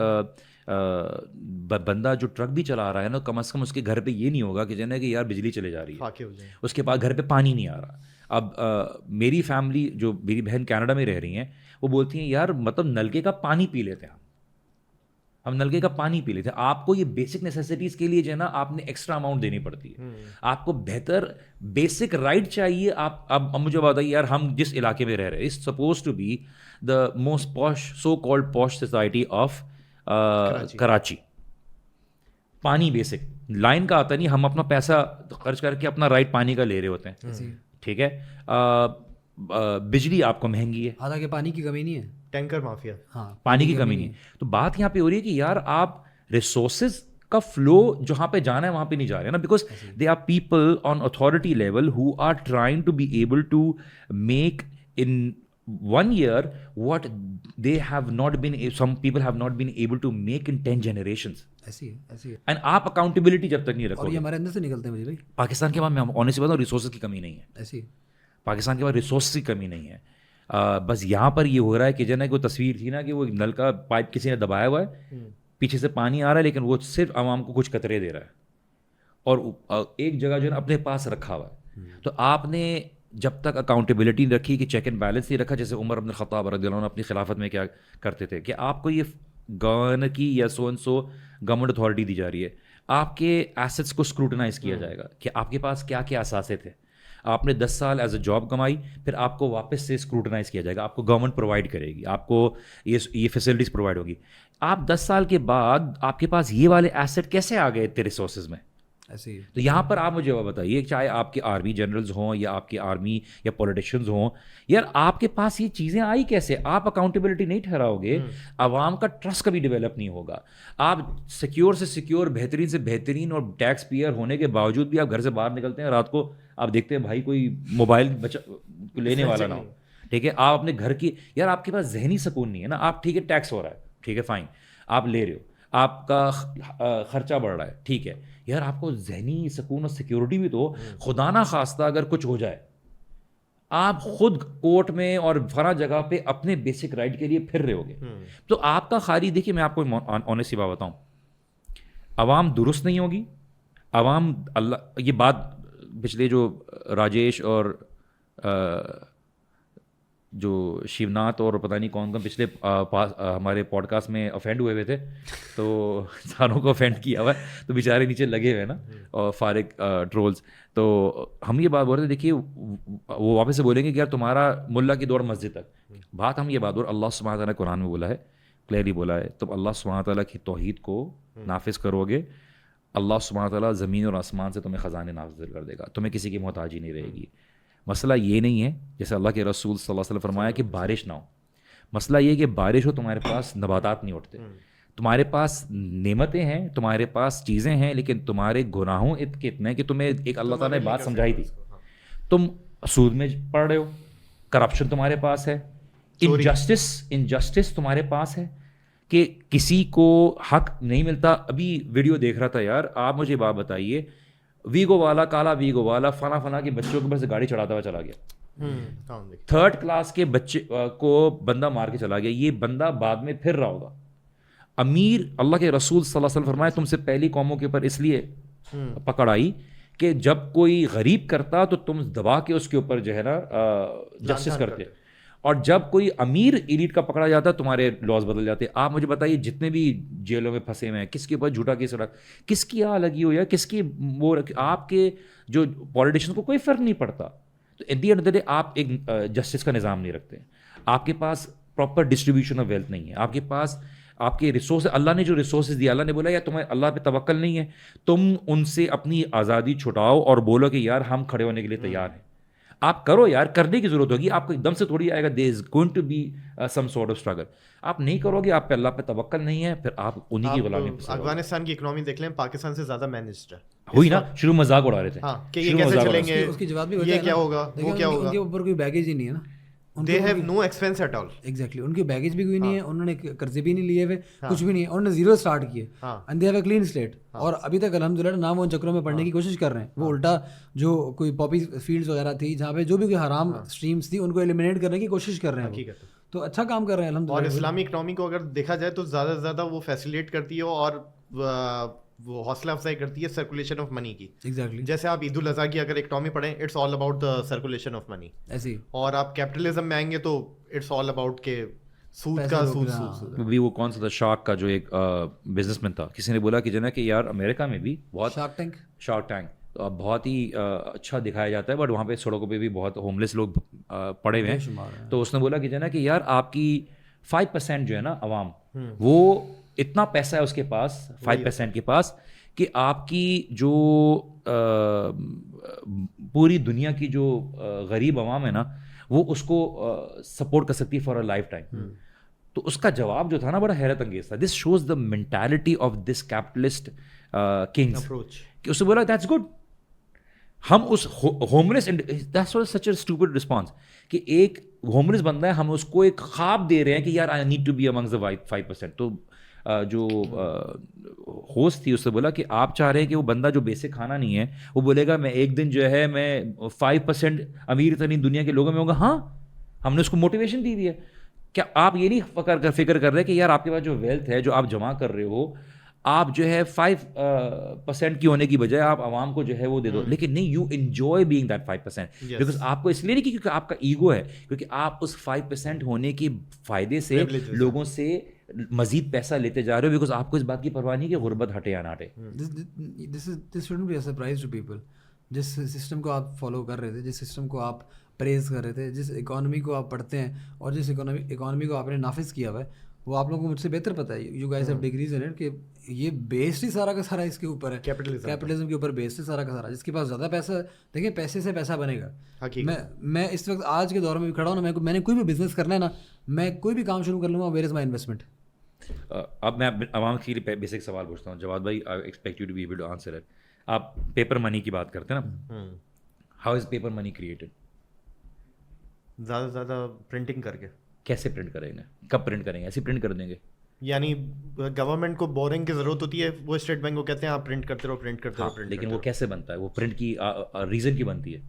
بندہ جو ٹرک بھی چلا رہا ہے نا, کم از کم اس کے گھر پہ یہ نہیں ہوگا کہ جو ہے کہ یار بجلی چلے جا رہی ہے, اس کے پاس گھر پہ پانی نہیں آ رہا. اب میری فیملی جو میری بہن کینیڈا میں رہ رہی ہیں وہ بولتی ہیں یار مطلب نلکے کا پانی پی لیتے ہیں, ہم نلکے کا پانی پی لیتے ہیں. آپ کو یہ بیسک نیسیسٹیز کے لیے جو ہے نا آپ نے ایکسٹرا اماؤنٹ دینی پڑتی ہے. آپ کو بہتر بیسک رائٹ چاہیے. آپ اب مجھے بتائیے یار, ہم جس علاقے میں رہ رہے ہیں is suppose to be the most posh so called posh society of Karachi. پانی بیسک لائن کا آتا نہیں, ہم اپنا پیسہ خرچ کر کے اپنا رائٹ پانی کا لے رہے ہوتے ہیں. ٹھیک ہے, بجلی آپ کو مہنگی ہے, حالانکہ پانی کی کمی نہیں ہے, ٹینکر مافیا, ہاں پانی کی کمی نہیں ہے. تو بات یہاں پہ ہو رہی ہے کہ یار آپ ریسورسز کا فلو جہاں پہ جانا ہے وہاں پہ نہیں جا رہے نا, because they are people on authority level who are trying to be able to make in 1 year what they have not been, some people have not been able to make in 10 generations. ایسی ہے. And آپ accountability جب تک نہیں رکھو اور گے, یہ ہمارے اندر سے نکلتے ہیں مجھے بھائی. پاکستان کے بعد میں آنیسٹلی بتا ہوں ریسورسز کی کمی نہیں ہے. ایسی پاکستان کے بعد ریسورسز کی کمی نہیں ہے. بس یہاں پر یہ ہو رہا ہے کہ جو ہے نا کوئی تصویر تھی نا کہ وہ نل کا پائپ کسی نے دبایا ہوا ہے, پیچھے سے پانی آ رہا ہے لیکن وہ صرف عوام کو کچھ قطرے دے رہا ہے, اور ایک جگہ جو ہے نا اپنے پاس رکھا ہوا ہے. تو آپ نے جب تک اکاؤنٹیبلٹی رکھی کہ چیک اینڈ بیلنس نہیں رکھا, جیسے عمر بن الخطاب رضی اللہ عنہ اپنی خلافت میں کیا کرتے تھے کہ آپ کو یہ گورنر کی یا so and so government authority دی جا رہی ہے, آپ کے ایسٹس کو اسکروٹنائز کیا جائے گا کہ آپ کے پاس کیا کیا اثاثے تھے, آپ نے 10 سال ایز اے جاب کمائی, پھر آپ کو واپس سے اسکروٹنائز کیا جائے گا, آپ کو گورنمنٹ پرووائڈ کرے گی, آپ کو یہ فیسلٹیز پرووائڈ ہوگی. آپ 10 سال کے بعد آپ کے پاس یہ والے ایسٹ کیسے آ گئے اتنے ریسورسز میں؟ ایسے ہی. تو یہاں پر آپ مجھے بتائیے, چاہے آپ کے آرمی جنرلز ہوں یا آپ کے آرمی یا پولیٹیشینز ہوں, یار آپ کے پاس یہ چیزیں آئی کیسے؟ آپ اکاؤنٹیبلٹی نہیں ٹھہراؤ گے, عوام کا ٹرسٹ کبھی ڈیولپ نہیں ہوگا. آپ سیکیور سے سیکیور, بہترین سے بہترین اور ٹیکس پیئر ہونے کے باوجود بھی آپ گھر سے باہر نکلتے ہیں رات کو, آپ دیکھتے ہیں بھائی کوئی موبائل لینے والا نہ ہو, ٹھیک ہے. آپ اپنے گھر کی, یار آپ کے پاس ذہنی سکون نہیں ہے نا. آپ ٹھیک ہے ٹیکس ہو رہا ہے, ٹھیک ہے فائن, آپ لے رہے ہو, آپ کا خرچہ بڑھ رہا ہے, ٹھیک ہے, یار آپ کو ذہنی سکون اور سیکیورٹی بھی تو, خدا نہ خواستہ اگر کچھ ہو جائے, آپ خود کورٹ میں اور فلاں جگہ پہ اپنے بیسک رائٹ کے لیے پھر رہے ہوگے. تو آپ کا خالی, دیکھیے میں آپ کو آنیسٹلی بات بتاؤں, عوام درست نہیں ہوگی, عوام اللہ, یہ بات پچھلے جو راجیش اور جو شیوناتھ اور پتہ نہیں کون کون پچھلے ہمارے پوڈ کاسٹ میں افینڈ ہوئے تھے, تو ساروں کو افینڈ کیا ہوا ہے, تو بیچارے نیچے لگے ہوئے نا, اور فارغ ٹرولز. تو ہم یہ بات بول رہے تھے, دیکھیے وہ واپس سے بولیں گے کہ یار تمہارا ملا کی دوڑ مسجد تک. بات ہم یہ بات بول, اللہ سبحانہ تعالیٰ قرآن میں بولا ہے, کلیئرلی بولا ہے, تم اللہ سبحانہ تعالیٰ کی توحید کو نافذ کرو گے, اللہ سبحانہ تعالیٰ زمین اور آسمان سے تمہیں خزانے نازل کر دے گا, تمہیں کسی کی محتاجی نہیں رہے گی. مسئلہ یہ نہیں ہے جیسے اللہ کے رسول صلی اللہ علیہ وسلم فرمایا کہ بارش نہ ہو, مسئلہ یہ کہ بارش ہو, تمہارے پاس نباتات نہیں اٹھتے, تمہارے پاس نعمتیں ہیں, تمہارے پاس چیزیں ہیں, لیکن تمہارے گناہوں کے اتنے ہیں کہ تمہیں ایک اللہ تعالیٰ نے بات سمجھائی تھی, تم سود میں پڑھ رہے ہو, کرپشن تمہارے پاس ہے, انجسٹس تمہارے پاس ہے کہ کسی کو حق نہیں ملتا. ابھی ویڈیو دیکھ رہا تھا یار, آپ مجھے بات بتائیے, ویگو والا, کالا ویگو والا فلاں کی بچوں کے پاس گاڑی چڑھاتا ہوا چلا گیا, 3rd کلاس کے بچے کو بندہ مار کے چلا گیا, یہ بندہ بعد میں پھر رہا ہوگا. امیر, اللہ کے رسول صلی اللہ علیہ وسلم فرمایا تم سے پہلی قوموں کے اوپر اس لیے پکڑ آئی کہ جب کوئی غریب کرتا تو تم دبا کے اس کے اوپر جو ہے نا جسٹس کرتے, اور جب کوئی امیر ایلیٹ کا پکڑا جاتا تمہارے لاز بدل جاتے. آپ مجھے بتائیے جتنے بھی جیلوں میں پھنسے ہوئے ہیں, کس کے اوپر جھوٹا کیس رکھ, کس کی آ لگی ہو یا کس کی وہ, آپ کے جو پولیٹیشین کو کوئی فرق نہیں پڑتا. تو at the end of the day آپ ایک جسٹس کا نظام نہیں رکھتے, آپ کے پاس پراپر ڈسٹریبیوشن آف ویلتھ نہیں ہے, آپ کے پاس آپ کے ریسورس, اللہ نے جو ریسورسز دیا, اللہ نے بولا یا تمہیں اللہ پہ توکل نہیں ہے, تم ان سے اپنی آزادی چھٹاؤ اور بولو کہ یار ہم کھڑے ہونے کے لیے تیار ہیں. آپ کرو یار, کرنے کی ضرورت ہوگی, آپ کو ایک دم سے تھوڑی آئے گا there is going to be some sort of struggle. آپ نہیں کرو گے, آپ پہ اللہ پہ توکل نہیں ہے, پھر آپ انہی کی غلامی. افغانستان کی اکنامی دیکھ لیں, پاکستان سے زیادہ مینجڈ ہے, ہوئی نا, شروع مذاق اڑا رہے تھے کہ یہ کیسے چلیں گے, اس کی جواب بھی یہ کیا ہوگا, وہ کیا ہوگا, ان کے اوپر کوئی بیگیج ہی نہیں ہے نا, they have no expense at all. Exactly. ان کی بیگیج بھی کوئی نہیں ہے, انہوں نے قرضے بھی نہیں لیے ہوئے, کچھ بھی نہیں ہے, انہوں نے زیرو اسٹارٹ کیے, and they have a clean slate. اور ابھی تک الحمدللہ نہ وہ ان چکروں میں پڑھنے کی کوشش کر رہے ہیں. وہ الٹا جو کوئی پاپی فیلڈز وغیرہ تھی جہاں پہ جو بھی کوئی حرام اسٹریمس تھی ان کو ایلیمینیٹ کرنے کی کوشش کر رہے ہیں, تو اچھا کام کر رہے ہیں الحمدللہ. اور اسلامی اکنامی کو اگر دیکھا جائے تو زیادہ سے زیادہ وہ فیسیلیٹ کرتی ہے اور وہ حوصلہ افزائی کرتی ہے سرکولیشن آف منی کی. ایگزیکٹلی, جیسے آپ عید الاضحیٰ کی اگر اکنامی پڑھیں, it's all about the circulation of money. ایسے, اور آپ کیپٹلزم میں آئیں گے تو اٹس آل اباؤٹ کہ سود کا سود. بھی وہ کون سا تھا شارک کا جو ایک بزنس مین تھا, کسی نے بولا کہ جو نا کہ یار امریکہ میں بھی بہت شارک ٹینک تو اب بہت ہی اچھا دکھایا جاتا ہے, بٹ وہاں پہ سڑکوں پہ بھی بہت ہوملیس لوگ پڑے ہوئے ہیں. تو اس نے بولا کہ جو نا کہ یار آپ کی 5% جو ہے نا عوام, وہ اتنا پیسہ ہے اس کے پاس 5% کے پاس کہ آپ کی جو پوری دنیا کی جو غریب عوام ہے نا وہ اس کو سپورٹ کر سکتی ہے فار اے لائف ٹائم. تو اس کا جواب جو تھا نا بڑا حیرت انگیز تھا. This shows the mentality of this capitalist kings, کہ اس نے بولا دیٹس گڈ. ہم اس homeless, that's was such a stupid response, کہ ایک ہوملیس بندہ ہے, ہم اس کو ایک خواب دے رہے ہیں کہ یار I need to be amongst the 5%. تو جو ہوسٹ تھی اس سے بولا کہ آپ چاہ رہے ہیں کہ وہ بندہ جو بیسک کھانا نہیں ہے وہ بولے گا میں ایک دن جو ہے میں 5% امیر ترین دنیا کے لوگوں میں ہوں گا. ہاں, ہم نے اس کو موٹیویشن دی ہے. کیا آپ یہ نہیں فکر کر رہے کہ یار آپ کے پاس جو ویلتھ ہے جو آپ جمع کر رہے ہو, آپ جو ہے 5% کی ہونے کی بجائے آپ عوام کو جو ہے وہ دے دو, لیکن نہیں, you enjoy being that 5%, because آپ کو اس لیے نہیں کیونکہ آپ کا ایگو ہے, کیونکہ آپ اس 5% ہونے کے فائدے سے لوگوں سے مزید پیسہ لیتے جا رہے ہو, بیکاز آپ کو اس بات کی پرواہ نہیں کہ غربت ہٹے یا نہ ہٹے. This shouldn't be a surprise to people. جس سسٹم کو آپ فالو کر رہے تھے, جس سسٹم کو آپ پریز کر رہے تھے, جس اکانومی کو آپ پڑھتے ہیں اور جس اکانومی کو آپ نے نافذ کیا ہوا ہے, وہ آپ لوگوں کو مجھ سے بہتر پتہ ہے. You guys have degrees in it کہ یہ بیسڈ ہی سارا کا سارا اس کے اوپر ہے, کیپٹلزم کے اوپر بیسڈ ہے سارا کا سارا. جس کے پاس زیادہ پیسہ, دیکھیں پیسے سے پیسہ بنے گا. میں اس وقت آج کے دور میں بھی کھڑا ہوں نا, میں نے کوئی بھی بزنس کرنا ہے نا, میں کوئی بھی کام شروع کر لوں گا, ویئر از مائی انویسٹمنٹ. اب میں عوام کے لیے بیسک سوال پوچھتا ہوں. جواد بھائی, I expect you to be able to answer it. آپ پیپر منی کی بات کرتے ہیں نا, how is paper money created? زیادہ سے زیادہ پرنٹنگ کر کے. کیسے پرنٹ کریں گے, کب پرنٹ کریں گے؟ ایسے پرنٹ کر دیں گے. یعنی گورنمنٹ کو بورنگ کی ضرورت ہوتی ہے, وہ اسٹیٹ بینک کو کہتے ہیں آپ پرنٹ کرتے رہو, پرنٹ کرتے رہو. لیکن وہ کیسے بنتا ہے؟ وہ پرنٹ کی ریزن کی بنتی ہے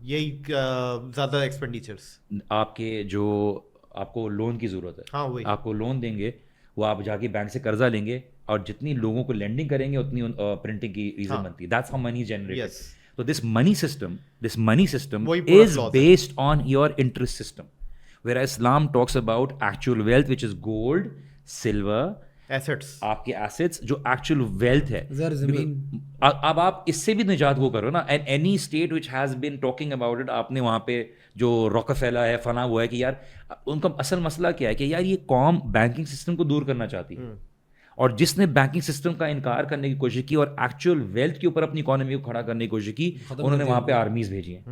یہی زیادہ ایکسپینڈیچرس. آپ کے جو آپ کو لون کی ضرورت ہے, ہاں وہی آپ کو لون دیں گے, وہ آپ جا کے بینک سے قرضہ لیں گے, اور جتنی لوگوں کو لینڈنگ کریں گے اتنی پرنٹنگ کی ریزن بنتی ہے. That's how money generated. So this money system is based on your interest system, whereas Islam talks about actual wealth, which is gold, silver, assets, آپ کے assets جو actual wealth ہے. اب آپ اس سے بھی نجات وہ کرو نا, and any state which has been talking about it, آپ نے وہاں پہ جو روکفیلا ہے, فنا وہ ہے کہ یار ان کا اصل مسئلہ کیا ہے کہ یار یہ قوم بینکنگ سسٹم کو دور کرنا چاہتی ہے, اور جس نے بینکنگ سسٹم کا انکار کرنے کی کوشش کی اور ایکچوئل ویلتھ کے اوپر اپنی اکانومی کو کھڑا کرنے کی کوشش کی, انہوں نے وہاں پہ آرمیز بھیجی ہیں,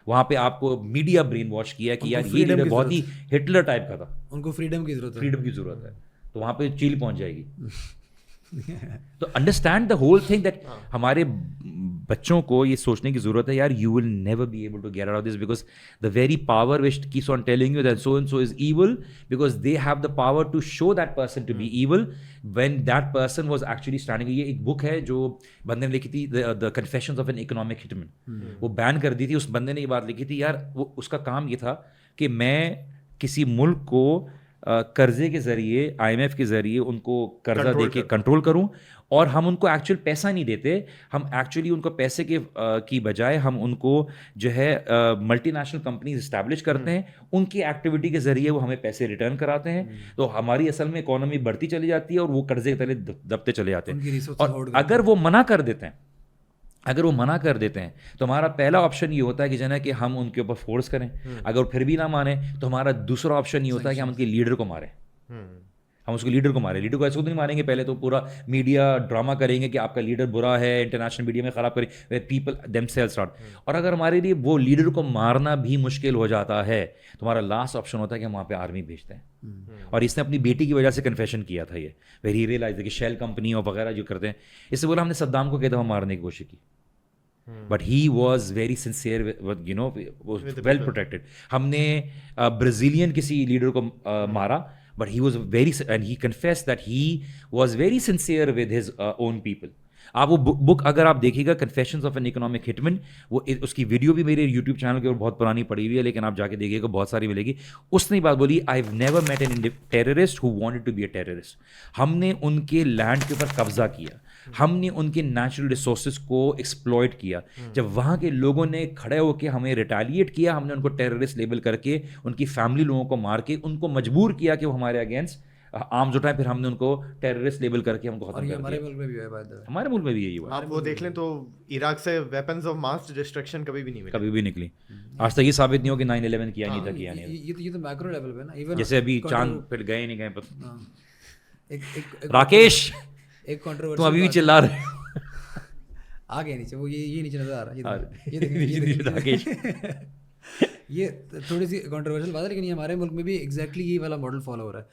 وہاں پہ آپ کو میڈیا برین واش کیا کہ یار یہ لیڈر بہت ہی ہٹلر ٹائپ کا تھا, ان کو فریڈم کی ضرورت ہے, تو وہاں پہ چیل پہنچ جائے گی. تو understand the whole thing that ہمارے بچوں کو یہ سوچنے کی ضرورت ہے, یار you will never be able to get out of this, because the very power which keeps on telling you that so and so is evil, because they have the power to show that person to be evil when that person was actually standing. یہ ایک بک ہے جو بندے نے لکھی تھی, The Confessions of an Economic Hitman. وہ بین کر دی تھی, اس بندے نے یہ بات لکھی تھی یار, وہ اس کا کام یہ تھا کہ میں کسی ملک کو قرضے کے ذریعے, آئی ایم ایف کے ذریعے ان کو قرضہ دے کے کنٹرول کروں, اور ہم ان کو ایکچوئل پیسہ نہیں دیتے, ہم ایکچولی ان کو پیسے کی بجائے ہم ان کو جو ہے ملٹی نیشنل کمپنیز اسٹیبلش کرتے ہیں, ان کی ایکٹیویٹی کے ذریعے وہ ہمیں پیسے ریٹرن کراتے ہیں, تو ہماری اصل میں اکانومی بڑھتی چلی جاتی ہے اور وہ قرضے کے تلے دبتے چلے جاتے ہیں. اور اگر وہ منع کر دیتے ہیں تو ہمارا پہلا آپشن یہ ہوتا ہے کہ جنا کہ ہم ان کے اوپر فورس کریں, اگر پھر بھی نہ مانیں تو ہمارا دوسرا آپشن یہ ہوتا ہے کہ ہم ان کے لیڈر کو ماریں. ہم اس کو لیڈر کو ایسے تو نہیں ماریں گے, پہلے تو پورا میڈیا ڈرامہ کریں گے کہ آپ کا لیڈر برا ہے, انٹرنیشنل میڈیا میں خراب کریں, پیپل دیم سیلف اسٹارٹ. اور اگر ہمارے لیے وہ لیڈر کو مارنا بھی مشکل ہو جاتا ہے تو ہمارا لاسٹ آپشن ہوتا ہے کہ ہم وہاں پہ آرمی بھیجتے ہیں. اور اس نے اپنی بیٹی کی وجہ سے کنفیشن کیا تھا یہ, ویری ہی ریئلائز کہ شیل کمپنی اور وغیرہ جو کرتے ہیں, اس سے بولا ہم نے صدام کو کہتا ہم مارنے کی کوشش کی, but he was very sincere, you know, well protected. ہم نے برازیلین کسی لیڈر کو مارا, but he was and he confessed that he was very sincere with his own people. آپ وہ بک اگر آپ دیکھیے گا, کنفیشنز آف این اکنامک ہٹمن, وہ اس کی ویڈیو بھی میرے یوٹیوب چینل کے اوپر بہت پرانی پڑی ہوئی ہے, لیکن آپ جا کے دیکھیے گا بہت ساری ملے گی. اس نے بات بولی, I have never met an terrorist who wanted to be a terrorist. ہم نے ان کے لینڈ کے اوپر قبضہ کیا, ہم نے ان کے نیچرل ریسورسز کو ایکسپلوئٹ کیا. جب وہاں کے لوگوں نے کھڑے ہو کے ہمیں ریٹیلیٹ کیا, ہم نے ان کو ٹیررسٹ لیبل کر کے ان کی فیملی لوگوں کو مار کے ان کو مجبور کیا کہ وہ ہمارے اگینسٹ آرمز اٹھائیں, پھر ہم نے ان کو ٹیررسٹ لیبل کر کے ہم کو ختم کر دیا. ہمارے ملک میں بھی ہے, ہمارے ملک میں بھی یہی ہوا. آپ وہ دیکھ لیں تو عراق سے ویپنز آف ماس ڈسٹرکشن کبھی بھی نہیں نکلی. آج تک یہ ثابت نہیں ہو کہ 9/11 کیا نہیں تھا, کیا نہیں. یہ تو میکرو لیول پہ نا, ایون جیسے ابھی چاند پہ گئے نہیں گئے. راکیش ایک کنٹروورسی, تم ابھی بھی چلا رہے ہو, آگے نیچے وہ یہ نیچے نظر آ رہا ہے راکیش. یہ تھوڑی سی کنٹروورشل بات ہے, لیکن یہ ہمارے ملک میں بھی ایگزیکٹلی یہ والا ماڈل فالو ہو رہا ہے.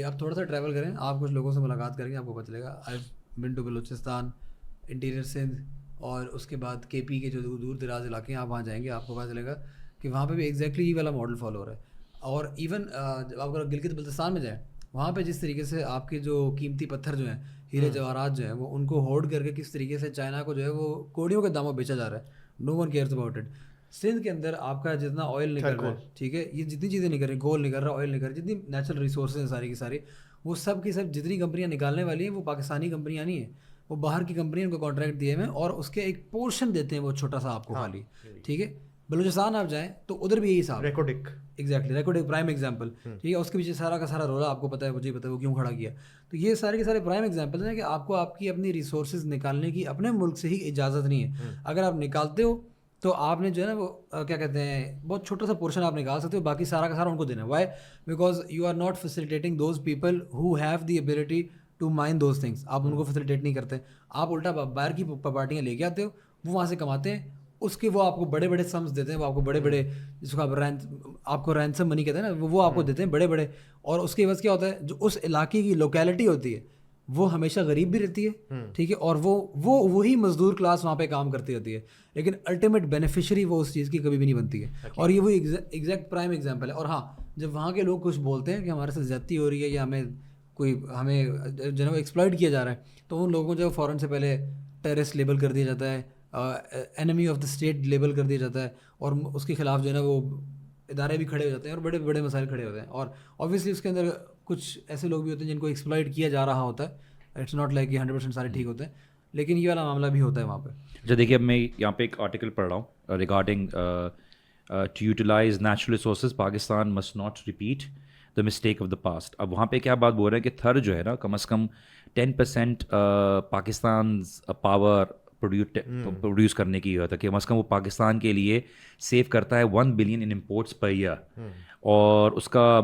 آپ تھوڑا سا ٹریول کریں, آپ کچھ لوگوں سے ملاقات کریں گے, آپ کو پتہ چلے گا. I been to Balochistan, interior Sindh, اور اس کے بعد کے پی کے جو دور دراز علاقے ہیں, آپ وہاں جائیں گے, آپ کو پتہ چلے گا کہ وہاں پہ بھی ایگزیکٹلی یہ والا ماڈل فالو ہو رہا ہے. اور ایون جب آپ گلگت بلتستان میں جائیں, وہاں پہ جس طریقے سے آپ کے جو قیمتی پتھر جو ہیں, ہیرے جواہرات جو ہیں, وہ ان کو ہولڈ کر کے کس طریقے سے چائنا کو جو ہے وہ کوڑیوں کے داموں بیچا جا رہا ہے. No one cares about it. Sindh کے اندر آپ کا جتنا آئل نکل رہا ہے, ٹھیک ہے, یہ جتنی چیزیں نکل رہی ہیں, گول نکل رہا ہے, آئل نکل رہا ہے, جتنی نیچرل ریسورسز ہیں ساری کی ساری, وہ سب کی سب جتنی کمپنیاں نکالنے والی ہیں وہ پاکستانی کمپنیاں نہیں ہیں, وہ باہر کی کمپنیاں ان کو کانٹریکٹ دیے ہوئے ہیں, اور اس کے ایک پورشن دیتے ہیں وہ چھوٹا سا آپ کو خالی, ٹھیک ہے. بلوچستان آپ جائیں تو ادھر بھی یہی حساب. ریکوڈک ایگزیکٹلی ریکارڈ ایک پرائم ایگزامپل, ٹھیک ہے, اس کے پیچھے سارا کا سارا رولا آپ کو پتہ ہے, مجھے پتہ ہے وہ کیوں کھڑا کیا. تو یہ سارے کے سارے پرائم ایگزامپل ہیں کہ آپ کو آپ کی اپنی ریسورسز نکالنے کی اپنے ملک سے ہی اجازت نہیں ہے. اگر آپ نکالتے ہو تو آپ نے جو ہے نا وہ کیا کہتے ہیں بہت چھوٹا سا پورشن آپ نکال سکتے ہو, باقی سارا کا سارا ان کو دینا ہے. Why? Because you are not facilitating those people who have the ability to mind those things. آپ ان کو فیسیلیٹیٹ نہیں کرتے, آپ الٹا باہر کی پارٹیاں لے کے آتے ہو, وہ وہاں سے کماتے ہیں, اس کے وہ آپ کو بڑے بڑے سمس دیتے ہیں, وہ آپ کو بڑے بڑے جس کو آپ کو رینسم منی کہتے ہیں نا, وہ آپ کو دیتے ہیں بڑے بڑے. اور اس کے عوض کیا ہوتا ہے, جو اس علاقے کی لوکیلٹی ہوتی ہے وہ ہمیشہ غریب بھی رہتی ہے, ٹھیک ہے, اور وہی مزدور کلاس وہاں پہ کام کرتی رہتی ہے, لیکن الٹیمیٹ بینیفیشری وہ اس چیز کی کبھی بھی نہیں بنتی ہے. اور یہ وہی ایگزیکٹ پرائم ایگزامپل ہے. اور ہاں, جب وہاں کے لوگ کچھ بولتے ہیں کہ ہمارے ساتھ زیادتی ہو رہی ہے یا ہمیں جو ہے وہ ایکسپلائٹ کیا جا رہا ہے, تو ان لوگوں کو جو فوراً سے پہلے ٹیررسٹ لیبل کر دیا جاتا ہے, enemy of the state label کر دیا جاتا ہے, اور اس کے خلاف جو ہے نا وہ ادارے بھی کھڑے ہو جاتے ہیں اور بڑے بڑے مسائل کھڑے ہوتے ہیں. اور اوبویسلی اس کے اندر کچھ ایسے لوگ بھی ہوتے ہیں جن کو ایکسپلائٹ کیا جا رہا ہوتا ہے. اٹس ناٹ لائک کہ 100% سارے ٹھیک ہوتے ہیں, لیکن یہ والا معاملہ بھی ہوتا ہے وہاں پہ. اچھا دیکھیے, اب میں یہاں پہ ایک آرٹیکل پڑھ رہا ہوں regarding to utilize natural resources, Pakistan must not repeat the mistake of the past. اب وہاں پہ کیا بات بول رہے ہیں کہ تھر جو ہے نا کم از کم 10% پاکستان پاور پروڈیوس کرنے کی ہوتا ہے, کہ کم از کم وہ پاکستان کے لیے سیو کرتا ہے 1 بلین ان امپورٹس پر ایئر. اور اس کا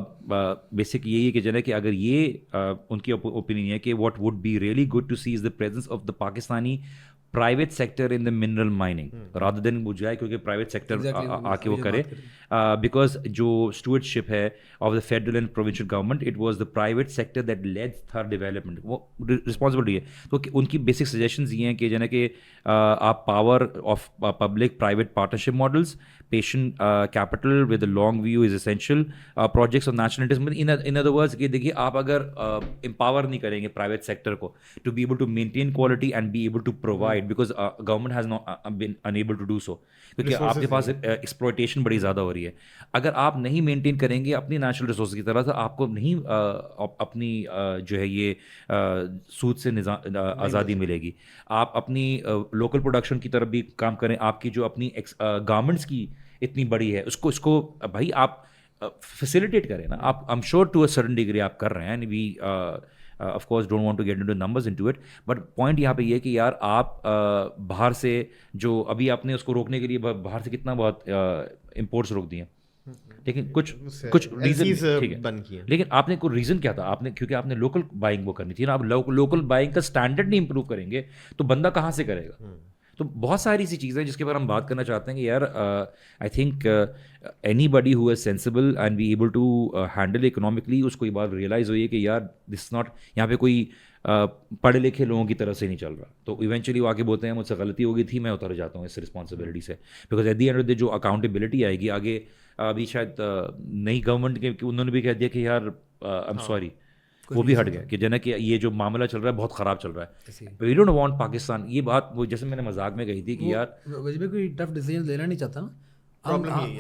بیسک یہی ہے کہ جو ہے کہ اگر یہ ان کی اوپینین ہے کہ what would be really good to see is the presence of the Pakistani private sector in the mineral mining rather than وہ جائے کیونکہ پرائیویٹ سیکٹر آ کے وہ کرے, بیکاز جو اسٹوڈشپ ہے of the federal and provincial government, it was the private sector that lead their development, وہ responsibility ہے. تو ان کی بیسک سجیشنز یہ ہیں کہ جو ہے کہ آپ power of public private partnership models, patient capital with a long view is essential, projects of national interest. In other words کہ دیکھیے آپ اگر امپاور نہیں کریں گے پرائیویٹ سیکٹر کو to be able to maintain quality and be able to provide, because government has not been enable to do so, کیونکہ آپ کے پاس ایکسپلوئٹیشن بڑی زیادہ ہو رہی ہے. اگر آپ نہیں مینٹین کریں گے اپنی نیچرل ریسورسز کی طرح, تو آپ کو نہیں اپنی جو ہے یہ سود سے آزادی ملے گی. آپ اپنی لوکل پروڈکشن کی طرف بھی کام کریں, آپ کی جو اپنی گارمنٹس کی اتنی بڑی ہے اس کو بھائی آپ فیسیلیٹیٹ کریں نا. آپ am sure to a certain degree آپ کر رہے ہیں, we of course don't want to get into numbers into it, but point یہاں پہ یہ ہے کہ یار آپ باہر سے جو ابھی آپ نے اس کو روکنے کے لیے باہر سے کتنا بہت امپورٹس روک دیے, لیکن کچھ ریزن ٹھیک ہے, لیکن آپ نے کوئی ریزن کیا تھا, آپ نے کیونکہ آپ نے لوکل بائنگ وہ کرنی تھی نا. آپ لوکل بائنگ کا اسٹینڈرڈ نہیں امپروو کریں گے تو بندہ کہاں سے کرے گا. تو بہت ساری سی چیزیں جس کے بارے ہم بات کرنا چاہتے ہیں کہ یار I think anybody who is sensible and be able to handle economically, اس کو یہ بات ریئلائز ہوئی ہے کہ یار دس ناٹ, یہاں پہ کوئی پڑھے لکھے لوگوں کی طرف سے نہیں چل رہا. تو ایونچولی وہ آگے بولتے ہیں مجھ سے غلطی ہو گئی تھی, میں اتر جاتا ہوں اس رسپانسبلٹی سے, because at the end of the جو اکاؤنٹیبلٹی آئے گی آگے. ابھی شاید نئی گورنمنٹ کے انہوں نے بھی کہہ دیا کہ یار آئی ایم سوری, وہ بھی ہٹ گئے کہ جو نا کہ یہ جو معاملہ چل رہا ہے بہت خراب چل رہا ہے. وی ڈونٹ وانٹ پاکستان, یہ بات وہ جیسے میں نے مذاق میں کہی تھی کہ یار وجہ میں کوئی ٹف ڈیسیجن لینا نہیں چاہتا نا.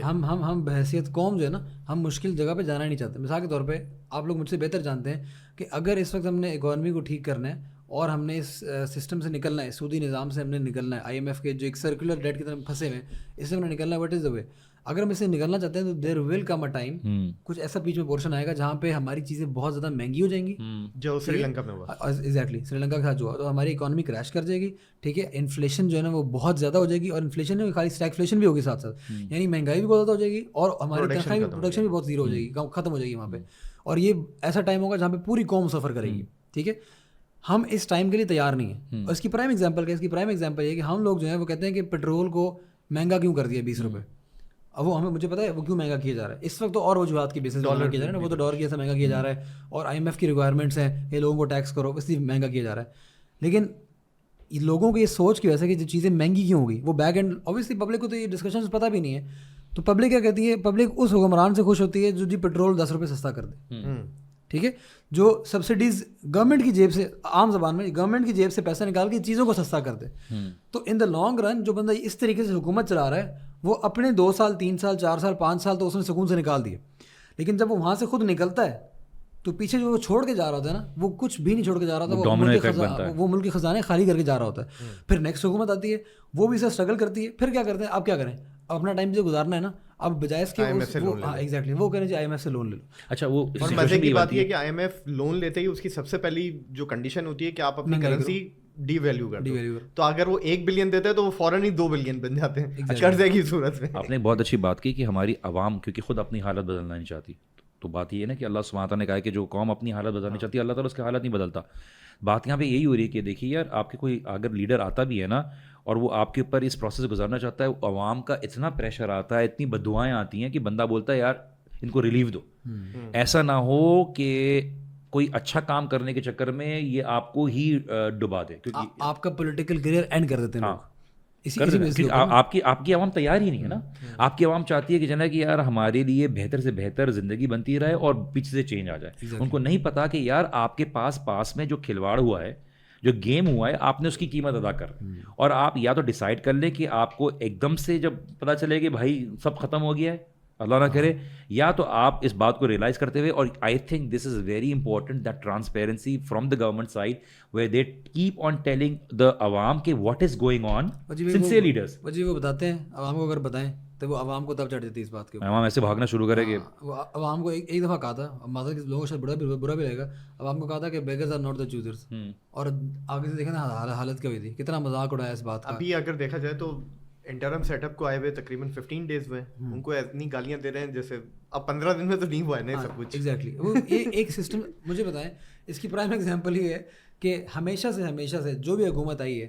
ہم بحیثیت قوم جو ہے نا, ہم مشکل جگہ پہ جانا نہیں چاہتے. مثال کے طور پہ آپ لوگ مجھ سے بہتر جانتے ہیں کہ اگر اس وقت ہم نے اکانومی کو ٹھیک کرنا ہے اور ہم نے اس سسٹم سے نکلنا ہے, سودی نظام سے ہم نے نکلنا ہے, آئی ایم ایف کے جو ایک سرکولر ڈیٹ کی طرف پھنسے ہوئے ہیں, اس سے ہم نے نکلنا ہے. وٹ از دا وے, اگر ہم اس سے نکلنا چاہتے ہیں تو دیر ول کم اے ٹائم, کچھ ایسا بیچ میں پورشن آئے گا جہاں پہ ہماری چیزیں بہت زیادہ مہنگی ہو جائیں گی, جو سری لنکا میں ہوا. ایگزیکٹلی سری لنکا کے ساتھ جو ہوا, تو ہماری اکانومی کریش کر جائے گی, ٹھیک ہے. انفلیشن جو ہے نا وہ بہت زیادہ ہو جائے گی, اور انفلیشن میں خالی اسٹیگفلیشن بھی ہوگی ساتھ ساتھ, یعنی مہنگائی بھی بہت زیادہ ہو جائے گی اور ہماری تنخواہ پروڈکشن بھی بہت زیرو ہو جائے گی, ختم ہو جائے گی وہاں پہ. اور یہ ایسا ٹائم ہوگا جہاں پہ پوری قوم سفر کرے گی, ٹھیک ہے. ہم اس ٹائم کے لیے تیار نہیں ہیں. اور اس کی پرائم ایگزامپل یہ کہ ہم لوگ جو ہیں وہ کہتے ہیں کہ پیٹرول کو مہنگا کیوں کر دیا 20 روپے. اب وہ ہمیں مجھے پتا ہے وہ کیوں مہنگا کیا جا رہا ہے اس وقت, تو اور وجوہات کی بیسس ڈالر کیا جا رہا ہے, وہ تو ڈالر کی ایسا مہنگا کیا جا رہا ہے, اور آئی ایم ایف کی ریکوائرمنٹس ہیں یہ لوگوں کو ٹیکس کرو, اس لیے مہنگا کیا جا رہا ہے. لیکن لوگوں کو یہ سوچ کی وجہ سے کہ جو چیزیں مہنگی کیوں ہوگی, وہ بیک اینڈ اوبیسلی پبلک کو تو یہ ڈسکشنز پتہ بھی نہیں ہے. تو پبلک کیا کہتی ہے, پبلک اس حکمران سے خوش ہوتی ہے جو جی پیٹرول 10 روپے سستا کر دے, ٹھیک ہے, جو سبسڈیز گورنمنٹ کی جیب سے, عام زبان میں گورنمنٹ کی جیب سے پیسہ نکال کے چیزوں کو سستا کر دے. تو ان دا لانگ رن جو بندہ اس طریقے سے حکومت چلا رہا ہے وہ اپنے 2 سال 3 سال 4 سال 5 سال تو اس نے سکون سے نکال دیے, لیکن جب وہ وہاں سے خود نکلتا ہے تو پیچھے جو وہ چھوڑ کے جا رہا ہوتا ہے نا, وہ کچھ بھی نہیں چھوڑ کے جا رہا ہوتا, وہ ملک کے خزانے خالی کر کے جا رہا ہوتا ہے. پھر نیکسٹ حکومت آتی ہے, وہ بھی اسے اسٹرگل کرتی ہے. پھر کیا کرتے ہیں, اب کیا کریں, اپنا ٹائم جو گزارنا ہے نا, اب بجائے اس کے ایگزیکٹلی وہ کہنا چاہیے IMF سے لون لے لو. اچھا وہ اور مزے کی بات یہ ہے کہ IMF لون لیتے ہی اس کی سب سے پہلی جو کنڈیشن ہوتی ہے کہ آپ اپنی کرنسی ڈی ویلیو کر دو. تو اگر وہ 1 بلین دیتے ہیں تو وہ فوراً ہی 2 بلین بن جاتے ہیں قرضے کی صورت میں. آپ نے بہت اچھی بات کی کہ ہماری عوام کیونکہ خود اپنی حالت بدلنا نہیں چاہتی, تو بات یہ ہے نا کہ اللہ سبحانہ تعالیٰ نے کہا ہے کہ جو قوم اپنی حالت بدلنا چاہتی ہے اللہ تعالیٰ اس کی حالت نہیں بدلتا. بات یہاں پہ یہی ہو رہی ہے کہ دیکھیے یار آپ کے کوئی اگر لیڈر آتا بھی ہے نا اور وہ آپ کے اوپر اس پروسیس سے گزارنا چاہتا ہے, عوام کا اتنا پریشر آتا ہے, اتنی بددعائیں آتی ہیں کہ بندہ بولتا ہے یار ان کو ریلیف دو. ایسا نہ ہو کہ کوئی اچھا کام کرنے کے چکر میں یہ آپ کو ہی ڈبا دے, کیونکہ آپ کا پولیٹیکل کیریئر اینڈ کر دیتے ہیں لوگ. آپ کی عوام تیار ہی نہیں ہے نا. آپ کی عوام چاہتی ہے کہ جنا کہ یار ہمارے لیے بہتر سے بہتر زندگی بنتی رہے اور پیچھے سے چینج آ جائے. ان کو نہیں پتا کہ یار آپ کے پاس میں جو کھلواڑ ہوا ہے, جو گیم ہوا ہے, آپ نے اس کی قیمت ادا کر, اور آپ یا تو ڈیسائیڈ کر لیں کہ آپ کو ایک دم سے جب پتہ چلے کہ بھائی سب ختم ہو گیا ہے, اللہ نہ کرے, یا تو آپ اس بات کو ریئلائز کرتے ہوئے, اور I think this is very important that transparency from the government side where they keep on telling the عوام کہ what is going on. Sincere leaders جی وہ بتاتے ہیں عوام کو, اگر بتائیں تو وہ عوام کو تب چڑھ جاتی ہے اس بات کے اوپر. عوام ایسے بھاگنا شروع کرے کہ عوام کو ایک دفعہ کہا تھا, مذہب کے لوگوں کو شاید برا بھی لگے گا, عوام کو کہا تھا کہ beggars are not the choosers, اور آگے سے دیکھا نا حالت کیا ہوئی تھی, کتنا مذاق اڑایا اس بات کا. ابھی اگر دیکھا جائے تو انٹرم سیٹ اپ کو آئے ہوئے تقریباً 15 ڈیز ہوئے, ان کو اتنی گالیاں دے رہے ہیں جیسے اب 15 دن میں تو نہیں ہوا ہے نا سب کچھ. ایگزیکٹلی وہ ایک سسٹم. مجھے بتائیں اس کی پرائم ایگزامپل یہ ہے کہ ہمیشہ سے جو بھی حکومت آئی ہے,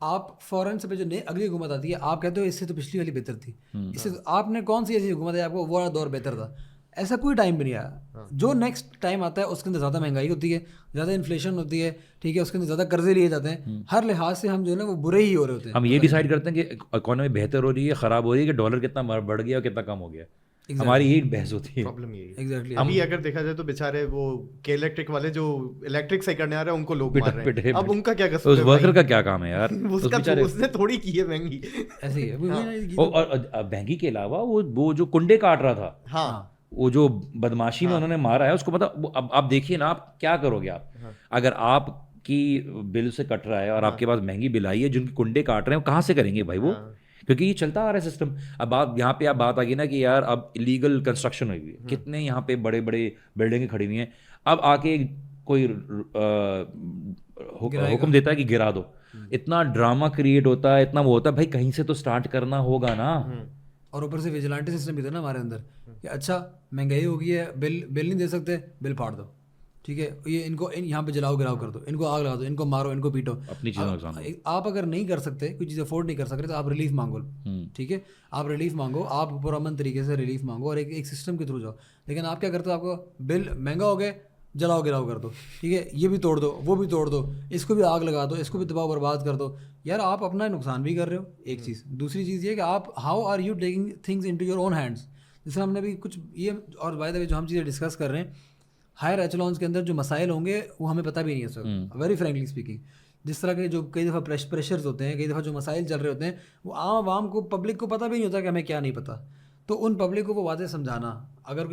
آپ فوراً سے پہ جو اگلی حکومت آتی ہے آپ کہتے ہو اس سے تو پچھلی والی بہتر تھی, اس سے آپ نے کون سی ایسی حکومت ہے آپ کو وہ والا دور بہتر تھا. ایسا کوئی ٹائم بھی نہیں آیا. جو نیکسٹ ٹائم آتا ہے اس کے اندر زیادہ مہنگائی ہوتی ہے, زیادہ انفلیشن ہوتی ہے, ٹھیک ہے, اس کے اندر زیادہ قرضے لیے جاتے ہیں, ہر لحاظ سے ہم جو ہے نا وہ برے ہی ہو رہے ہوتے ہیں. ہم یہ ڈیسائیڈ کرتے ہیں کہ اکانومی بہتر ہو رہی ہے خراب ہو رہی ہے, کہ ڈالر کتنا بڑھ گیا اور کتنا کم ہو گیا. ہماری یہی بحث ہوتی ہے. پرابلم یہی ہے. ابھی اگر دیکھا جائے تو بیچارے وہ کے الیکٹرک والے جو الیکٹرک صحیح کرنے آ رہے ہیں ان کو لوگ مار رہے ہیں. اب ان کا کیا قصور ہے, اس ورکر کا کیا کام ہے یار, اس نے تھوڑی کی ہے مہنگی. ایسے ہی ہے. اور مہنگی کے علاوہ وہ جو کنڈے کاٹ رہا تھا, ہاں وہ جو بدماشی میں انہوں نے مارا ہے اس کو مطلب اب آپ دیکھیے نا آپ کیا کرو گے. آپ اگر آپ کی بل سے کٹ رہا ہے اور آپ کے پاس مہنگی بل آئی ہے, جن کی کنڈے کاٹ رہے ہیں وہ کہاں سے کریں گے بھائی وہ, کیونکہ یہ چلتا آ رہا ہے سسٹم. اب آپ یہاں پہ آپ بات آ گئی نا کہ یار اب لیگل کنسٹرکشن ہوئی ہوئی ہے, کتنے یہاں پہ بڑے بڑے بلڈنگیں کھڑی ہوئی ہیں, اب آ کے کوئی حکم دیتا ہے کہ گرا دو, اتنا ڈرامہ کریٹ ہوتا ہے, اتنا وہ ہوتا ہے بھائی کہیں سے تو سٹارٹ کرنا ہوگا نا. اور اوپر سے ویجیلانٹی سسٹم بھی تھا نا ہمارے اندر کہ اچھا مہنگائی ہو گئی ہے, بل نہیں دے سکتے, بل پھاڑ دو, ٹھیک ہے, یہ ان کو یہاں پہ جلاؤ گراؤ کر دو, ان کو آگ لگا دو, ان کو مارو, ان کو پیٹو. اپنی چیزوں آپ اگر نہیں کر سکتے, کوئی چیز افورڈ نہیں کر سکتے, تو آپ ریلیف مانگو, ٹھیک ہے, آپ ریلیف مانگو, آپ پرامن طریقے سے ریلیف مانگو اور ایک سسٹم کے تھرو جاؤ. لیکن آپ کیا کرتے ہو, آپ کو بل مہنگا ہو گئے, جلاؤ گراؤ کر دو, ٹھیک ہے, یہ بھی توڑ دو, وہ بھی توڑ دو, اس کو بھی آگ لگا دو, اس کو بھی تباہ برباد کر دو. یار آپ اپنا نقصان بھی کر رہے ہو, ایک چیز. دوسری چیز یہ کہ آپ how are you taking things into your own hands. جیسے ہم نے بھی کچھ یہ, اور بائی دا وے جو ہم چیزیں ڈسکس کر رہے ہیں, ہائر ایچلونس کے اندر جو مسائل ہوں گے وہ ہمیں پتہ بھی نہیں ہے سر, ویری فرینکلی اسپیکنگ. جس طرح کے جو کئی دفعہ پریشرز ہوتے ہیں, کئی دفعہ جو مسائل چل رہے ہوتے ہیں, وہ عام عوام کو, پبلک کو پتہ بھی نہیں ہوتا کہ ہمیں کیا نہیں پتہ. تو ان پبلک کو وہ باتیں سمجھانا, اگر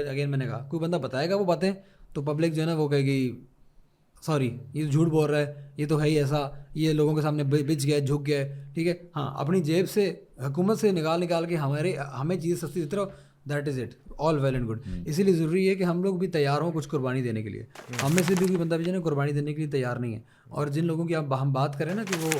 اگین میں نے کہا کوئی بندہ بتائے گا وہ باتیں, تو پبلک جو ہے نا وہ کہے گی سوری یہ جھوٹ بول رہا ہے, یہ تو ہے ہی ایسا, یہ لوگوں کے سامنے بچ گیا, جھک گیا ہے, ٹھیک ہے. ہاں اپنی جیب سے حکومت سے نکال کے ہمیں چیزیں سستی دیتے رہو, that is it, all well and good. اسی لیے ضروری ہے کہ ہم لوگ بھی تیار ہوں کچھ قربانی دینے کے لیے. ہم میں سے بھی کوئی بندہ بھی جو ہے قربانی دینے کے لیے تیار نہیں ہے. اور جن لوگوں کی ہم بات کریں نا کہ وہ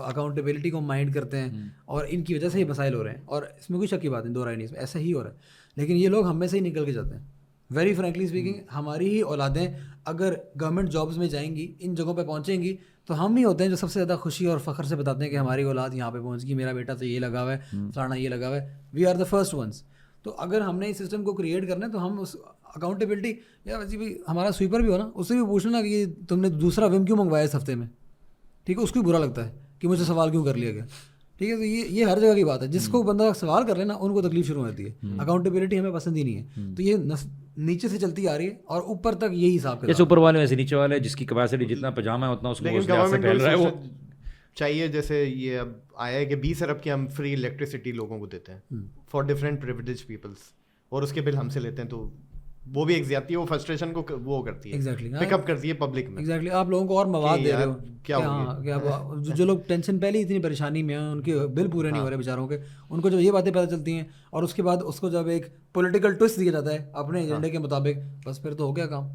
اکاؤنٹیبلٹی کو مائنڈ کرتے ہیں اور ان کی وجہ سے یہ مسائل ہو رہے ہیں, اور اس میں کوئی شک کی بات نہیں, دو رائے نہیں, اس میں ایسا ہی ہو رہا ہے. لیکن یہ لوگ ہم میں سے ہی نکل کے جاتے ہیں. ویری فرینکلی اسپیکنگ, ہماری ہی اولادیں اگر گورنمنٹ جابس میں جائیں گی, ان جگہوں پہ پہنچیں گی, تو ہم ہی ہوتے ہیں جو سب سے زیادہ خوشی اور فخر سے بتاتے ہیں کہ ہماری اولاد یہاں پہ پہنچ گئی, میرا بیٹا تو یہ لگا ہوا ہے, فلانا یہ لگا ہوا ہے. We are the first ones. تو اگر ہم نے اس سسٹم کو کریٹ کرنا ہے تو ہم اس اکاؤنٹیبلٹی, یا ویسے بھی ہمارا سویپر بھی ہو نا, اس سے بھی پوچھنا کہ یہ تم نے دوسرا وم کیوں منگوایا اس ہفتے میں, ٹھیک ہے, اس کو بھی برا لگتا ہے کہ مجھ سے سوال کیوں کر لیا گیا, ٹھیک ہے. تو یہ ہر جگہ کی بات ہے, جس کو بندہ سوال کر لینا ان کو تکلیف شروع ہو جاتی ہے. اکاؤنٹیبلٹی ہمیں پسند ہی نہیں ہے. تو یہ نیچے سے چلتی آ رہی ہے اور اوپر تک یہی حساب کرتا ہے. جیسے اوپر والے ویسے نیچے والے, جس کی کیپیسٹی جتنا پجامہ ہے اتنا اس کو پھیل رہا ہے. وہ چاہیے جیسے یہ اب آیا ہے کہ 20 ارب کی ہم فری الیکٹریسٹی لوگوں کو دیتے ہیں فار ڈفرینٹ پریویلیج پیپلس, اور اس کے بل ہم سے لیتے ہیں, تو وہ بھی ایک زیادتی ہے, وہ فرسٹریشن کو وہ کرتی ہے, ایگزیکٹلی پک اپ کرتی ہے پبلک میں. ایگزیکٹلی آپ لوگوں کو اور مواد دے رہے ہو کیا جو لوگ ٹینشن پہلے اتنی پریشانی میں ہیں, ان کے بل پورے نہیں ہو رہے بیچاروں کے, ان کو جب یہ باتیں پتہ چلتی ہیں اور اس کے بعد اس کو جب ایک پولیٹیکل ٹوسٹ دیا جاتا ہے اپنے ایجنڈے کے مطابق, بس پھر تو ہو گیا کام,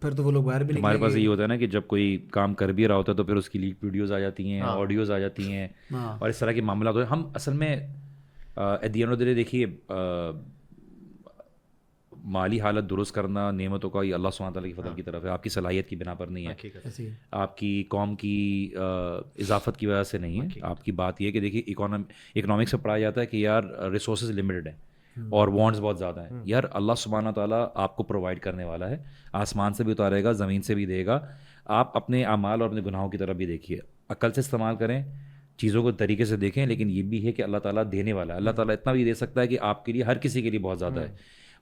پھر تو وہ لوگ باہر بھی ہمارے پاس یہ ہوتا ہے نا کہ جب کوئی کام کر بھی رہا ہوتا ہے تو پھر اس کی لیک ویڈیوز آ جاتی ہیں, آڈیوز آ جاتی ہیں, اور اس طرح کے معاملات ہوتے ہیں. ہم اصل میں at the end of the day دیکھیے مالی حالت درست کرنا نعمتوں کا یہ اللہ سبحانہ تعالیٰ کی فضل کی طرف ہے, آپ کی صلاحیت کی بنا پر نہیں ہے, آپ کی قوم کی اضافت کی وجہ سے نہیں ہے. آپ کی بات یہ ہے کہ دیکھیے اکنامکس سے پڑھایا جاتا ہے کہ یار ریسورسز لمیٹڈ ہیں اور وانٹس بہت زیادہ ہیں. یار اللہ سبحانہ تعالیٰ آپ کو پرووائڈ کرنے والا ہے, آسمان سے بھی اتارے گا, زمین سے بھی دے گا. آپ اپنے اعمال اور اپنے گناہوں کی طرف بھی دیکھیے, عقل سے استعمال کریں, چیزوں کو طریقے سے دیکھیں, لیکن یہ بھی ہے کہ اللہ تعالیٰ دینے والا ہے. اللہ تعالیٰ اتنا بھی دے سکتا ہے کہ آپ کے لیے, ہر کسی کے لیے بہت زیادہ ہے.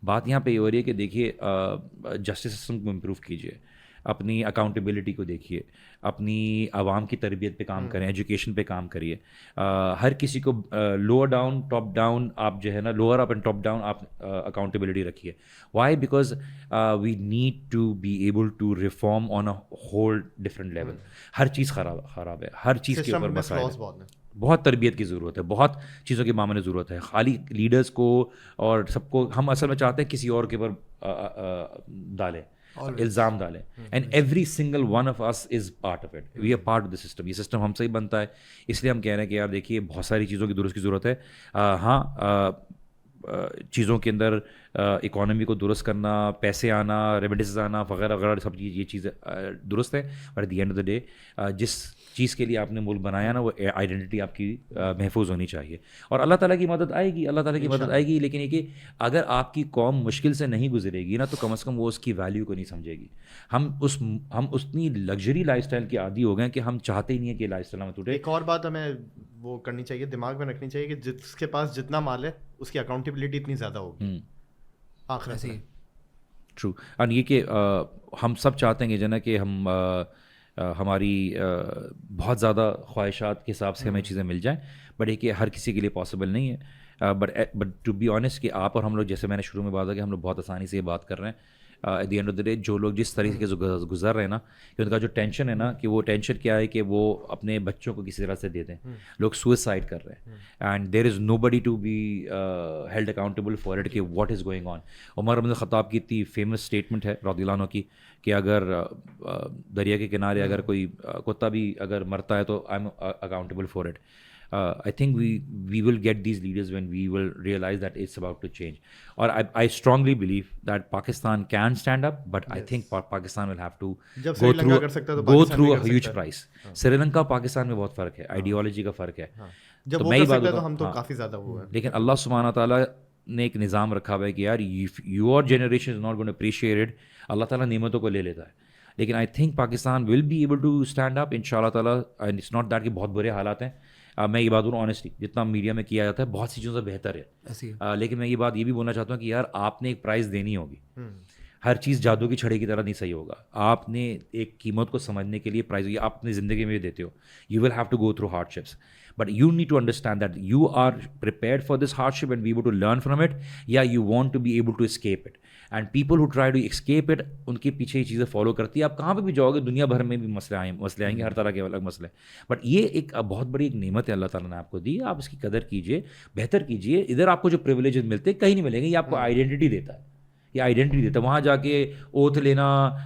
بات یہاں پہ یہ ہو رہی ہے کہ دیکھیے جسٹس سسٹم کو امپروو کیجیے, اپنی اکاؤنٹیبلٹی کو دیکھیے, اپنی عوام کی تربیت پہ کام کریں, ایجوکیشن پہ کام کریے. ہر کسی کو لوور ڈاؤن ٹاپ ڈاؤن آپ جو ہے نا, lower up and top down آپ اکاؤنٹیبلٹی رکھیے. Why? Because we need to be able to reform on a whole different level. ہر چیز خراب ہے, ہر چیز کے اوپر مسائل ہیں, بہت تربیت کی ضرورت ہے, بہت چیزوں کے معاملے ضرورت ہے. خالی لیڈرز کو اور سب کو ہم اصل میں چاہتے ہیں کسی اور کے اوپر ڈالیں, الزام ڈالیں, and every single one of us is part of it. We are part of the system. یہ سسٹم ہم سے ہی بنتا ہے, اس لیے ہم کہہ رہے ہیں کہ یار دیکھیے بہت ساری چیزوں کی درست کی ضرورت ہے. ہاں چیزوں کے اندر اکانومی کو درست کرنا, پیسے آنا, ریمیڈیز آنا وغیرہ وغیرہ سب چیز, یہ چیزیں درست ہے. But at the end of the day جس چیز کے لیے آپ نے ملک بنایا نا, وہ آئیڈینٹی آپ کی محفوظ ہونی چاہیے. اور اللہ تعالیٰ کی مدد آئے گی, اللہ تعالیٰ کی مدد آئے گی, لیکن یہ کہ اگر آپ کی قوم مشکل سے نہیں گزرے گی نا, تو کم از کم وہ اس کی ویلیو کو نہیں سمجھے گی. ہم اتنی لگژری لائف اسٹائل کے عادی ہو گئے کہ ہم چاہتے ہی نہیں ہیں کہ لائف اسٹائل میں ٹوٹے. ایک اور بات ہمیں وہ کرنی چاہیے, دماغ میں رکھنی چاہیے کہ جس کے پاس جتنا مال ہے اس کی اکاؤنٹیبلٹی اتنی زیادہ ہوگی آخرت میں. ٹرو. اور یہ کہ ہم سب چاہتے ہیں کہ جنا کہ ہم ہماری بہت زیادہ خواہشات کے حساب سے ہمیں چیزیں مل جائیں, بٹ یہ کہ ہر کسی کے لیے پاسبل نہیں ہے. بٹ ٹو بی آنیسٹ کہ آپ اور ہم لوگ, جیسے میں نے شروع میں بات کیا, ہم لوگ بہت آسانی سے یہ بات کر رہے ہیں. At the end of the day جو لوگ جس طریقے سے گزر رہے ہیں نا, کہ ان کا جو ٹینشن ہے نا, کہ وہ ٹینشن کیا ہے کہ وہ اپنے بچوں کو کسی طرح سے دے دیں. لوگ سوئسائڈ کر رہے ہیں, and there is nobody to be held accountable for it کہ what is going on. Umar bin al-Khattab کی اتنی فیمس اسٹیٹمنٹ ہے رضی اللہ عنہ کی, کہ اگر دریا کے کنارے اگر کوئی کتا بھی اگر مرتا ہے تو I am accountable for it. I think we will get these leaders when we will realize that it's about to change. Or I strongly believe that Pakistan can stand up, but I think Pakistan will have to go through a huge price. Sri Lanka Pakistan میں بہت فرق ہے, ideology کا فرق ہے. جب وہ کر سکتا ہے تو ہم تو کافی زیادہ وہ ہے. لیکن اللہ سبحانہ تعالیٰ نے ایک نظام رکھا ہوا ہے کہ یار your generation is not going to appreciate it. اللہ تعالیٰ نعمتوں کو لے لیتا ہے, لیکن I think Pakistan will be able to stand up ان شاء اللہ تعالیٰ. And it's not that کہ بہت برے حالات ہیں. میں یہ بات بولوں آنیسٹلی, جتنا میڈیا میں کیا جاتا ہے بہت سی چیزوں سے بہتر ہے, لیکن میں یہ بات یہ بھی بولنا چاہتا ہوں کہ یار آپ نے ایک پرائز دینی ہوگی. ہر چیز جادو کی چھڑی کی طرح نہیں صحیح ہوگا. آپ نے ایک قیمت کو سمجھنے کے لیے پرائز آپ اپنی زندگی میں بھی دیتے ہو. You will have to go through hardships, but you need to understand that you are prepared for this hardship and be able to learn from it, یا you want to be able to escape it. And people who try to escape it, ان کے پیچھے یہ چیزیں follow کرتی ہے. آپ کہاں پہ بھی جاؤ گے دنیا بھر میں بھی مسئلے آئیں گے, ہر طرح کے الگ مسئلے. بٹ یہ ایک بہت بڑی ایک نعمت ہے اللہ تعالیٰ نے آپ کو دی, آپ اس کی قدر کیجیے, بہتر کیجیے. ادھر آپ کو جو پریولیجز ملتے ہیں کہیں نہیں ملیں گے. یہ آپ کو آئیڈینٹی دیتا ہے, یہ آئیڈینٹی دیتا ہے. وہاں جا کے اوتھ لینا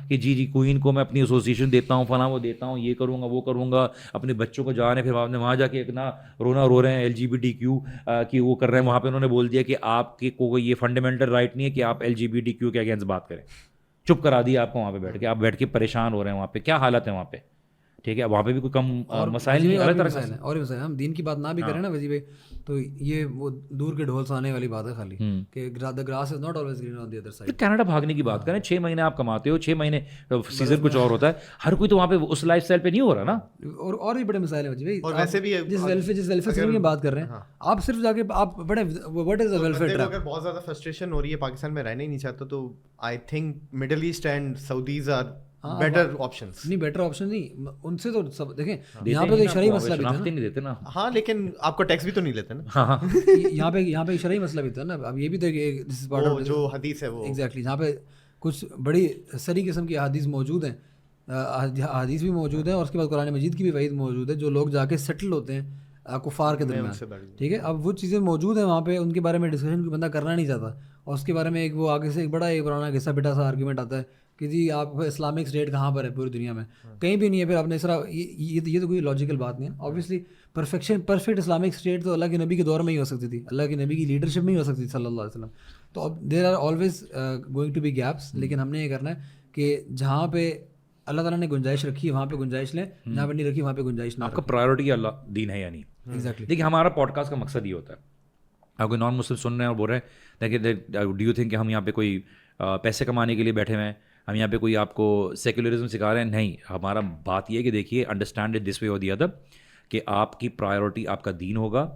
کہ جی کوئین کو میں اپنی ایسوسیشن دیتا ہوں, فلاں وہ دیتا ہوں, یہ کروں گا وہ کروں گا, اپنے بچوں کو جا رہے ہیں, پھر آپ نے وہاں جا کے اتنا رو رہے ہیں LGBTQ کی وہ کر رہے ہیں. وہاں پہ انہوں نے بول دیا کہ آپ کے کو یہ فنڈامنٹل رائٹ نہیں ہے کہ آپ LGBTQ کے اگینسٹ بات کریں. چپ کرا دیا آپ کو وہاں پہ بیٹھ کے, آپ بیٹھ کے پریشان ہو رہے ہیں. وہاں پہ کیا حالت ہے وہاں پہ, ٹھیک ہے, وہاں پہ بھی کوئی کم مسائل نہیں, الگ طرح سے اور مسائل. ہم دین کی بات نہ بھی کریں نا ویسے بھی, تو یہ وہ دور کے ڈھول سانے والی بات ہے خالی, کہ the grass is not always green on the other side. Canada بھاگنے کی بات کریں, 6 مہینے آپ کماتے ہو, 6 مہینے سیزن کچھ اور ہوتا ہے. ہر کوئی تو وہاں پہ اس لائف اسٹائل پہ نہیں ہو رہا نا. اور بھی بڑے مسائل ہیں بھائی, اور ویسے بھی جس ویلفیئر کی بات کر رہے ہیں آپ, صرف جا کے آپ بڑے what is the welfare trap. اگر بہت زیادہ فرسٹریشن ہو رہی ہے, پاکستان میں رہنا ہی نہیں چاہتا, تو I think Middle East and Saudis are better options. نہیں بیٹر آپشن نہیں ان سے تو سب دیکھیں یہاں پہ ایک شرعی مسئلہ بھی تھا نہیں دیتے نا. ہاں لیکن آپ کو ٹیکس بھی تو نہیں لیتے نا. یہاں پہ ایک شرعی مسئلہ بھی تھا نا. اب یہ بھی تھا کہ جو حدیث ہے وہ ایگزیکٹلی جہاں پہ کچھ بڑی سری قسم کی احادیث موجود ہیں, احادیث بھی موجود ہیں, اور اس کے بعد قرآن مجید کی بھی وعید موجود ہے, جو لوگ جا کے سیٹل ہوتے ہیں کفار کے درمیان. ٹھیک ہے, اب وہ چیزیں موجود ہیں وہاں پہ, ان کے بارے میں ڈسکشن کوئی بندہ کرنا نہیں چاہتا, اور اس کے بارے میں ایک وہ آگے سے ایک بڑا ایک پرانا گھسا پٹا سا آرگیومنٹ آتا ہے کہ جی آپ اسلامک اسٹیٹ کہاں پر ہے پوری دنیا میں, کہیں بھی نہیں ہے. پھر آپ نے اس طرح یہ تو کوئی لاجیکل بات نہیں ہے. آبویسلی پرفیکٹ اسلامک اسٹیٹ تو اللہ کے نبی کے دور میں ہی ہو سکتی تھی, اللہ کے نبی کی لیڈرشپ میں ہی ہو سکتی تھی صلی اللہ علیہ وسلم. تو اب there are always going to be gaps, لیکن ہم نے یہ کرنا ہے کہ جہاں پہ اللہ تعالیٰ نے گنجائش رکھی ہے وہاں پہ گنجائش لیں, جہاں پہ نہیں رکھی وہاں پہ گنجائش نہ. آپ کا پرائیورٹی اللہ دین ہے یا نہیں. ایگزیکٹلی. دیکھیے ہمارا پوڈ کاسٹ کا مقصد یہ ہوتا ہے, آپ کوئی نان مسلم سن رہے ہیں اور بول رہے ہیں دیکھیے ڈو یو تھنک کہ ہم یہاں پہ کوئی پیسے کمانے کے لیے بیٹھے ہوئے ہیں, ہم یہاں پہ کوئی آپ کو سیکولرزم سکھا رہے ہیں. نہیں, ہمارا بات یہ ہے کہ دیکھیے انڈرسٹینڈ اٹ دس وے اور دی ادر کہ آپ کی پرائیورٹی آپ کا دین ہوگا.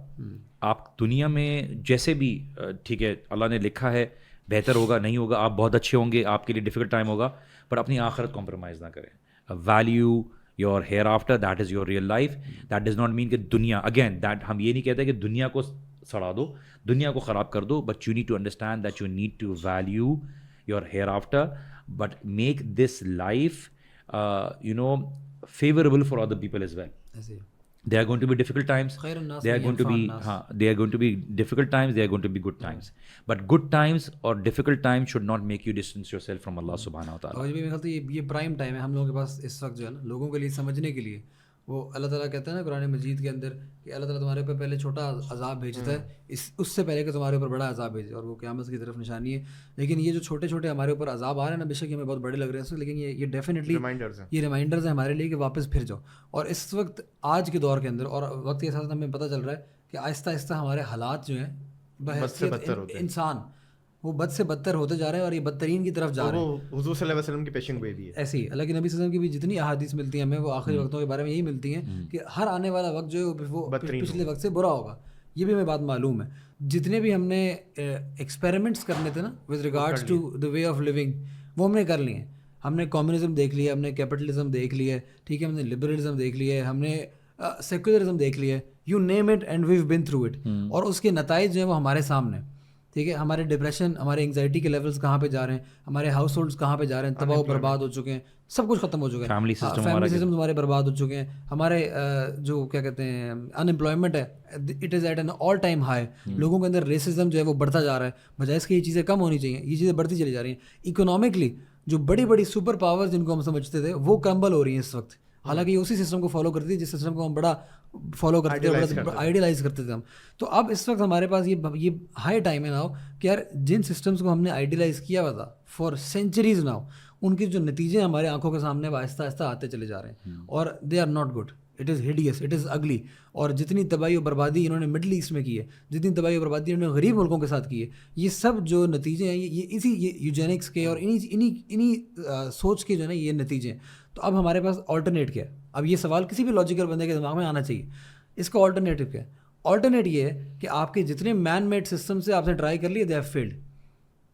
آپ دنیا میں جیسے بھی ٹھیک ہے اللہ نے لکھا ہے بہتر ہوگا نہیں ہوگا, آپ بہت اچھے ہوں گے, آپ کے لیے ڈیفیکلٹ ٹائم ہوگا, پر اپنی آخرت کمپرومائز نہ کریں. Value your hereafter, that is your real life. That does not mean کہ دنیا اگین دیٹ ہم یہ نہیں کہتے کہ دنیا کو سڑا دو, دنیا کو خراب کر دو, but you need to understand that you need to value your hereafter, but make this life favorable for other people as well. There are going to be difficult times, there are going to be difficult times, there are going to be good times, but good times or difficult times should not make you distance yourself from Allah subhanahu wa ta'ala. اور میرے خیال سے یہ prime time ہے ہم لوگوں کے پاس اس وقت جو ہے نا لوگوں کے لیے سمجھنے کے لیے. وہ اللہ تعالیٰ کہتا ہے نا قرآن مجید کے اندر کہ اللہ تعالیٰ تمہارے اوپر پہلے چھوٹا عذاب بھیجتا ہے اس سے پہلے کہ تمہارے اوپر بڑا عذاب بھیجے, اور وہ قیامت کی طرف نشانی ہے. لیکن یہ جو چھوٹے چھوٹے ہمارے اوپر عذاب آ رہے ہیں نا, بے شک ہمیں بہت بڑے لگ رہے ہیں, لیکن یہ ڈیفینیٹلی یہ ریمائنڈرز ہیں ہمارے لیے کہ واپس پھر جاؤ. اور اس وقت آج کے دور کے اندر اور وقت کے ساتھ ہمیں پتہ چل رہا ہے کہ آہستہ آہستہ ہمارے حالات جو ہیں بحیثیت انسان وہ بد سے بدتر ہوتے جا رہے ہیں, اور یہ بدترین کی طرف جا رہے ہیں. حضور صلی اللہ علیہ وسلم کی پیشن گوئی بھی ہے ایسے ہی اللہ کے نبی صلی اللہ علیہ وسلم کی بھی جتنی احادیث ملتی ہیں ہمیں وہ آخری وقتوں کے بارے میں یہی ملتی ہیں کہ ہر آنے والا وقت جو ہے وہ پچھلے وقت سے برا ہوگا. یہ بھی ہمیں بات معلوم ہے. جتنے بھی ہم نے ایکسپیریمنٹس کرنے تھے نا with regards to the way of living وہ ہم نے کر لیے ہیں. ہم نے کمیونزم دیکھ لیا, ہم نے کیپٹلزم دیکھ لیا ہے, ٹھیک ہے, ہم نے لبرلزم دیکھ لیا ہے, ہم نے سیکولرزم دیکھ لیا ہے, you name it and we've been through it. اور اس کے نتائج جو ہیں وہ ہمارے سامنے, ٹھیک ہے. ہمارے ڈپریشن, ہمارے انگزائٹی کے لیولز کہاں پہ جا رہے ہیں, ہمارے ہاؤس ہولڈس کہاں پہ جا رہے ہیں, تباہ و برباد ہو چکے ہیں, سب کچھ ختم ہو چکا ہے, فیملی سسٹم ہمارے برباد ہو چکے ہیں, ہمارے جو کیا کہتے ہیں ان امپلائمنٹ ہے it is at an all time high. لوگوں کے اندر ریسزم جو ہے وہ بڑھتا جا رہا ہے, بجائے اس کے یہ چیزیں کم ہونی چاہیے, یہ چیزیں بڑھتی چلی جا رہی ہیں. اکنامکلی جو بڑی بڑی سپر پاور جن کو ہم سمجھتے تھے وہ کرمبل ہو رہی ہیں اس وقت, حالانکہ یہ اسی سسٹم کو فالو کرتی ہے جس سسٹم کو ہم بڑا فالو کرتے تھے, آئیڈیلائز کرتے تھے ہم. تو اب اس وقت ہمارے پاس یہ ہائی ٹائم ہے ناؤ کہ یار جن سسٹمس کو ہم نے آئیڈیلائز کیا ہوا تھا فار سینچریز ناؤ, ان کے جو نتیجے ہمارے آنکھوں کے سامنے آہستہ آہستہ آتے چلے جا رہے ہیں, اور they are not good. It is hideous, it is ugly. اور جتنی تباہی و بربادی انہوں نے مڈل ایسٹ میں کی ہے, جتنی تباہی و بربادی انہوں نے غریب ملکوں کے ساتھ کی ہے, یہ سب جو نتیجے ہیں یہ اسی یوجینکس کے اور انہی سوچ کے جو ہے نا یہ نتیجے ہیں. تو اب ہمارے پاس آلٹرنیٹ کیا ہے؟ اب یہ سوال کسی بھی لاجیکل بندے کے دماغ میں آنا چاہیے, اس کا آلٹرنیٹو کیا ہے؟ آلٹرنیٹ یہ ہے کہ آپ کے جتنے مین میڈ سسٹم سے آپ نے ٹرائی کر لیے دے ہیو فیلڈ.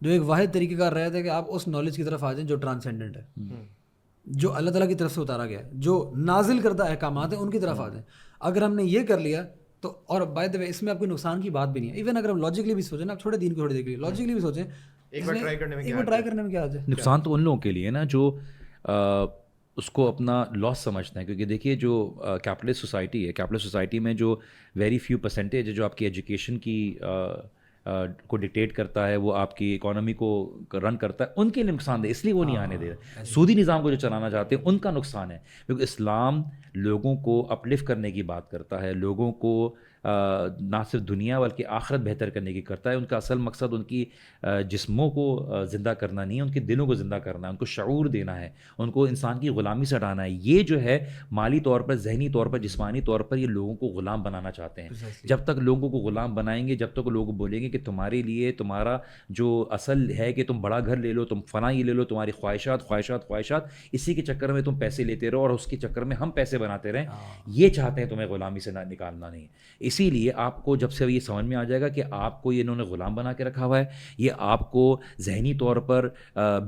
جو ایک واحد طریقہ کار رہا تھا کہ آپ اس نالج کی طرف آ جائیں جو ٹرانسینڈنٹ ہے, جو اللہ تعالیٰ کی طرف سے اتارا گیا ہے, جو نازل کردہ احکامات ہیں ان کی طرف آ جائیں. اگر ہم نے یہ کر لیا تو, اور بائی دا وے اس میں آپ کوئی نقصان کی بات بھی نہیں ہے. ایون اگر ہم لاجکلی بھی سوچیں نا, آپ چھوڑے دین کو چھوڑے دیکھ لیے, لاجکلی بھی سوچیں ایک بار ٹرائی کرنے میں کیا آ جائے. نقصان تو ان لوگوں کے لیے نا جو اس کو اپنا لاس سمجھتے ہیں, کیونکہ دیکھیے جو کیپٹلسٹ سوسائٹی ہے, کیپٹلسٹ سوسائٹی میں جو ویری فیو پرسنٹیج ہے جو آپ کی ایجوکیشن کی کو ڈکٹیٹ کرتا ہے, وہ آپ کی اکانومی کو رن کرتا ہے, ان کے لیے نقصان دہ, اس لیے وہ نہیں آنے دے رہے. سودی نظام کو جو چلانا چاہتے ہیں ان کا نقصان ہے, کیونکہ اسلام لوگوں کو اپلفٹ کرنے کی بات کرتا ہے, لوگوں کو نہ صرف دنیا بلکہ آخرت بہتر کرنے کی کرتا ہے. ان کا اصل مقصد ان کی جسموں کو زندہ کرنا نہیں ہے, ان کے دلوں کو زندہ کرنا ہے, ان کو شعور دینا ہے, ان کو انسان کی غلامی سے ہٹانا ہے. یہ جو ہے مالی طور پر, ذہنی طور پر, جسمانی طور پر یہ لوگوں کو غلام بنانا چاہتے ہیں. جب تک لوگوں کو غلام بنائیں گے, جب تک لوگ بولیں گے کہ تمہارے لیے تمہارا جو اصل ہے کہ تم بڑا گھر لے لو, تم فلاں یہ لے لو, تمہاری خواہشات اسی کے چکر میں تم پیسے لیتے رہو اور اس کے چکر میں ہم پیسے بناتے رہیں, یہ چاہتے ہیں تمہیں غلامی سے نکالنا نہیں. اسی لیے آپ کو جب سے یہ سمجھ میں آ جائے گا کہ آپ کو یہ انہوں نے غلام بنا کے رکھا ہوا ہے, یہ آپ کو ذہنی طور پر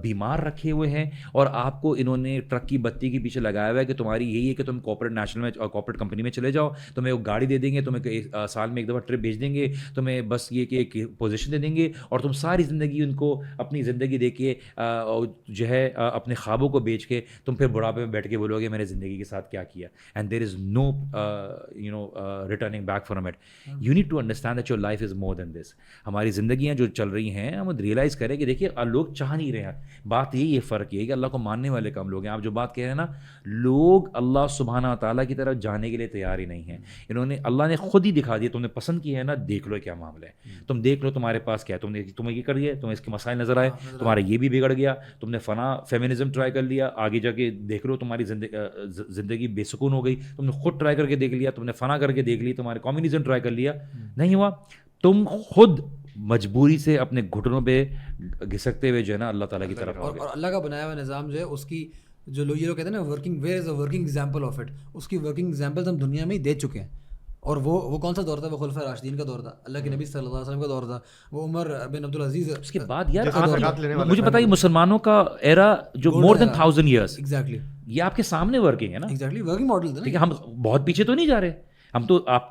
بیمار رکھے ہوئے ہیں, اور آپ کو انہوں نے ٹرک کی بتی کے پیچھے لگایا ہوا ہے کہ تمہاری یہی ہے کہ تم کارپوریٹ نیشنل میں اور کارپوریٹ کمپنی میں چلے جاؤ, تمہیں وہ گاڑی دے دیں گے, تمہیں سال میں ایک دفعہ ٹرپ بھیج دیں گے, تمہیں بس یہ کہ ایک پوزیشن دے دیں گے, اور تم ساری زندگی ان کو اپنی زندگی دے کے جو ہے اپنے خوابوں کو بیچ کے تم پھر بڑھاپے میں بیٹھ کے بولو گے میں نے زندگی کے ساتھ کیا کیا, and there is no returning back from it. You need to understand that your life is more than this. ہماری زندگیاں جو چل رہی ہیں ہم ریئلائز کریں کہ دیکھیے لوگ چاہ نہیں رہے ہیں. بات یہ فرق یہ ہے کہ اللہ کو ماننے والے کم لوگ ہیں. آپ جو بات کہہ رہے ہیں نا, لوگ اللہ سبحانہ تعالیٰ کی طرف جانے کے لیے تیار ہی نہیں ہیں. انہوں نے اللہ نے خود ہی دکھا دیا, تم نے پسند کیا ہے نا, دیکھ لو کیا معاملہ ہے, تم دیکھ لو تمہارے پاس کیا ہے, تمہیں یہ کر دیا, تمہیں اس کے مسائل نظر آئے, تمہارا یہ بھی بگڑ گیا, تم نے فنا فیمنزم ٹرائی کر لیا, آگے جا کے دیکھ لو تمہاری زندگی بے سکون ہو گئی, تم نے خود ٹرائی کر کے دیکھ لیا, تم نے فنا کر کے دیکھ لی, تمہارے کمیونزم ٹرائی کر لیا, نہیں ہوا, تم خود مجبوری سے اپنے گھٹنوں پہ گھسکتے ہوئے جو ہے نا اللہ تعالیٰ کی طرف آ گئے. اور اللہ کا بنایا ہوا نظام جو ہے اس کی جو لوگ یہ لوگ کہتے ہیں نا working where is a working example of it, اس کی ورکنگ ایگزامپلز ہم دنیا میں ہی دے چکے ہیں. اور وہ کون سا دور تھا؟ وہ خلفاء راشدین کا دور تھا, اللہ کے نبی صلی اللہ علیہ وسلم کا دور تھا, وہ عمر بن عبدالعزیز. اس کے بعد یار مجھے پتا ہے مسلمانوں کا ایرا جو مور دین 1000 ایئرس, ایگزیکٹلی یہ آپ کے سامنے ورکنگ ہے نا, ایگزیکٹلی ورکنگ ماڈل تھا. ٹھیک ہے, ہم بہت پیچھے تو نہیں جا رہے, ہم تو آپ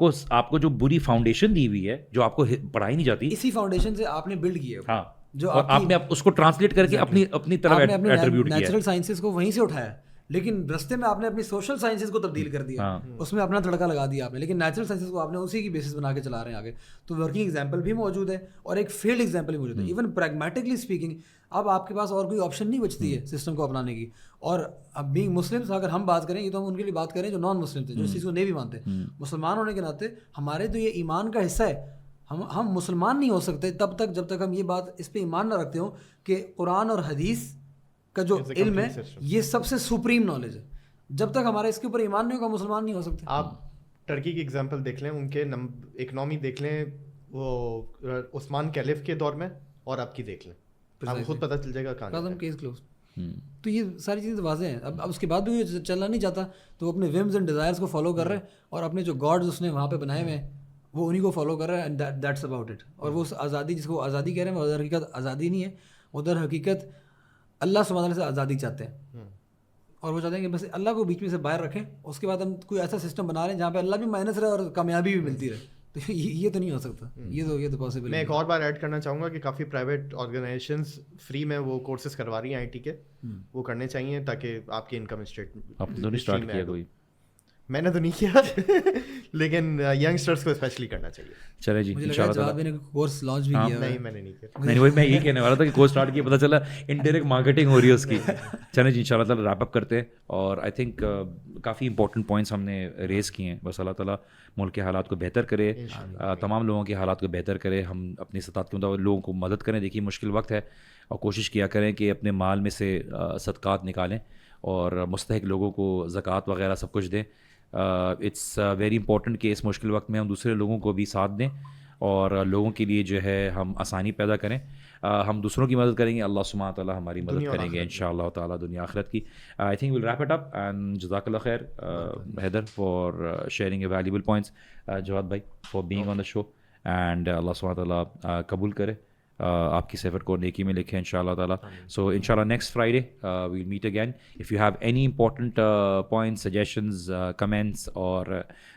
کو جو بری فاؤنڈیشن دی ہوئی ہے جو آپ کو پڑھائی نہیں جاتی, اسی فاؤنڈیشن سے آپ نے بلڈ کیا. ہاں, جو آپ نے اس کو ٹرانسلیٹ کر کے اپنی طرف ایٹریبیوٹ کیا. نیچرل سائنسز کو وہیں سے اٹھایا, لیکن رستے میں آپ نے اپنی سوشل سائنسز کو تبدیل کر دیا, اس میں اپنا تڑکا لگا دیا آپ نے, لیکن نیچرل سائنسز کو آپ نے اسی کی بیسس بنا کے چلا رہے ہیں آگے. تو ورکنگ ایگزامپل بھی موجود ہے اور ایک فیلڈ ایگزامپل بھی موجود ہے. ایون پریگمیٹکلی اسپیکنگ اب آپ کے پاس اور کوئی آپشن نہیں بچتی ہے سسٹم کو اپنانے کی. اور اب بینگ مسلمس اگر ہم بات کریں, یہ تو ہم ان کے لیے بات کریں جو نان مسلم تھے, جو اس چیز کو نہیں بھی مانتے. مسلمان ہونے کے ناطے ہمارے تو یہ ایمان کا حصہ ہے. ہم مسلمان نہیں ہو سکتے تب تک جب تک ہم یہ بات اس پہ ایمان نہ رکھتے ہوں کہ قرآن اور حدیث کا جو علم ہے یہ سب سے سپریم نالج ہے. جب تک ہمارا اس کے اوپر ایمان نہیں ہوگا مسلمان نہیں ہو سکتے. آپ ٹرکی کی اگزامپل دیکھ لیں, ان کے اکنامی دیکھ لیں, وہ عثمان کیلف کے دور میں, اور آپ کی دیکھ لیں, آپ کو خود پتہ چل جائے گا کہاں کیس کلوز. تو یہ ساری چیزیں واضح ہیں. اب اس کے بعد بھی چلنا نہیں چاہتا تو وہ اپنے ویمز اینڈ ڈیزائرز کو فالو کر رہے ہیں, اور اپنے جو گاڈز اس نے وہاں پہ بنائے ہوئے ہیں وہ انہیں کو فالو کر رہا ہے, اینڈ دیٹس اباؤٹ اٹ. اور وہ آزادی جس کو آزادی کہہ رہے ہیں وہ ادھر حقیقت آزادی نہیں ہے, ادھر حقیقت اللہ سبحانہ وتعالیٰ سے آزادی چاہتے ہیں, اور وہ چاہتے ہیں کہ بس اللہ کو بیچ میں سے باہر رکھیں, اس کے بعد ہم کوئی ایسا سسٹم بنا رہے ہیں جہاں پہ اللہ بھی مائنس رہے اور کامیابی بھی ملتی رہے. تو یہ تو نہیں ہو سکتا, یہ تو پاسبل. میں ایک اور بار ایڈ کرنا چاہوں گا کہ کافی پرائیویٹ آرگنائزیشنز فری میں وہ کورسز کروا رہی ہیں آئی ٹی کے, وہ کرنے چاہیے تاکہ آپ کی انکم اسٹارٹ کیا کوئی. میں نے تو نہیں کیا, لیکن ینگسٹرس کو اسپیشلی کرنا چاہیے. چلے جی انشاءاللہ تعالیٰ میں نے کورس لانچ بھی کیا. نہیں میں نے نہیں کیا. نہیں وہی میں یہی کہنے والا تھا کہ کورس اسٹارٹ کیا, پتہ چلا انڈائریکٹ مارکیٹنگ ہو رہی ہے اس کی. چلیں جی انشاءاللہ تعالیٰ ریپ اپ کرتے ہیں, اور I think coffee important points ہم نے ریز کیے ہیں. بس اللہ تعالیٰ ملک کے حالات کو بہتر کرے, تمام لوگوں کے حالات کو بہتر کرے, ہم اپنی استطاعت کے مطابق لوگوں کو مدد کریں. دیکھیے مشکل وقت ہے, اور کوشش کیا کریں کہ اپنے مال میں سے صدقات نکالیں اور مستحق لوگوں کو زکوٰۃ وغیرہ سب کچھ دیں. اٹس ویری امپورٹنٹ کہ اس مشکل وقت میں ہم دوسرے لوگوں کو بھی ساتھ دیں اور لوگوں کے لیے جو ہے ہم آسانی پیدا کریں. ہم دوسروں کی مدد کریں گے, اللہ سبحانہ تعالیٰ ہماری مدد کریں گے ان شاء اللہ تعالیٰ دنیا آخرت کی. I think we'll wrap it up, and جزاک اللہ خیر Haider for sharing a valuable points, Jawad بھائی for being on the show, and اللہ سبحانہ تعالیٰ قبول کرے آپ کی سفر کو نیکی میں لکھیں ان شاء اللہ تعالیٰ. سو ان شاء اللہ next Friday we'll meet again. If you have any important points, suggestions, comments اور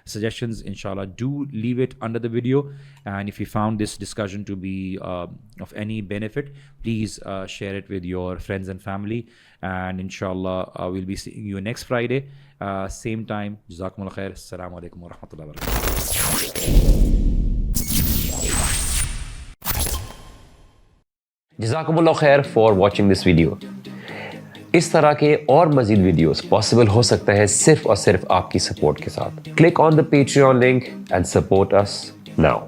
suggestions, inshallah, do leave it under the video. And if you found this discussion to be of any benefit, please share it with your friends and family. And inshallah, we'll be seeing you next Friday, same time. Jazakumullah khair. Assalamu alaikum wa rahmatullahi wa barakatuh. جزاکم اللہ خیر for watching this video. اس طرح کے اور مزید videos possible ہو سکتے ہیں صرف اور صرف آپ کی سپورٹ کے ساتھ. Click on the Patreon link and support us now.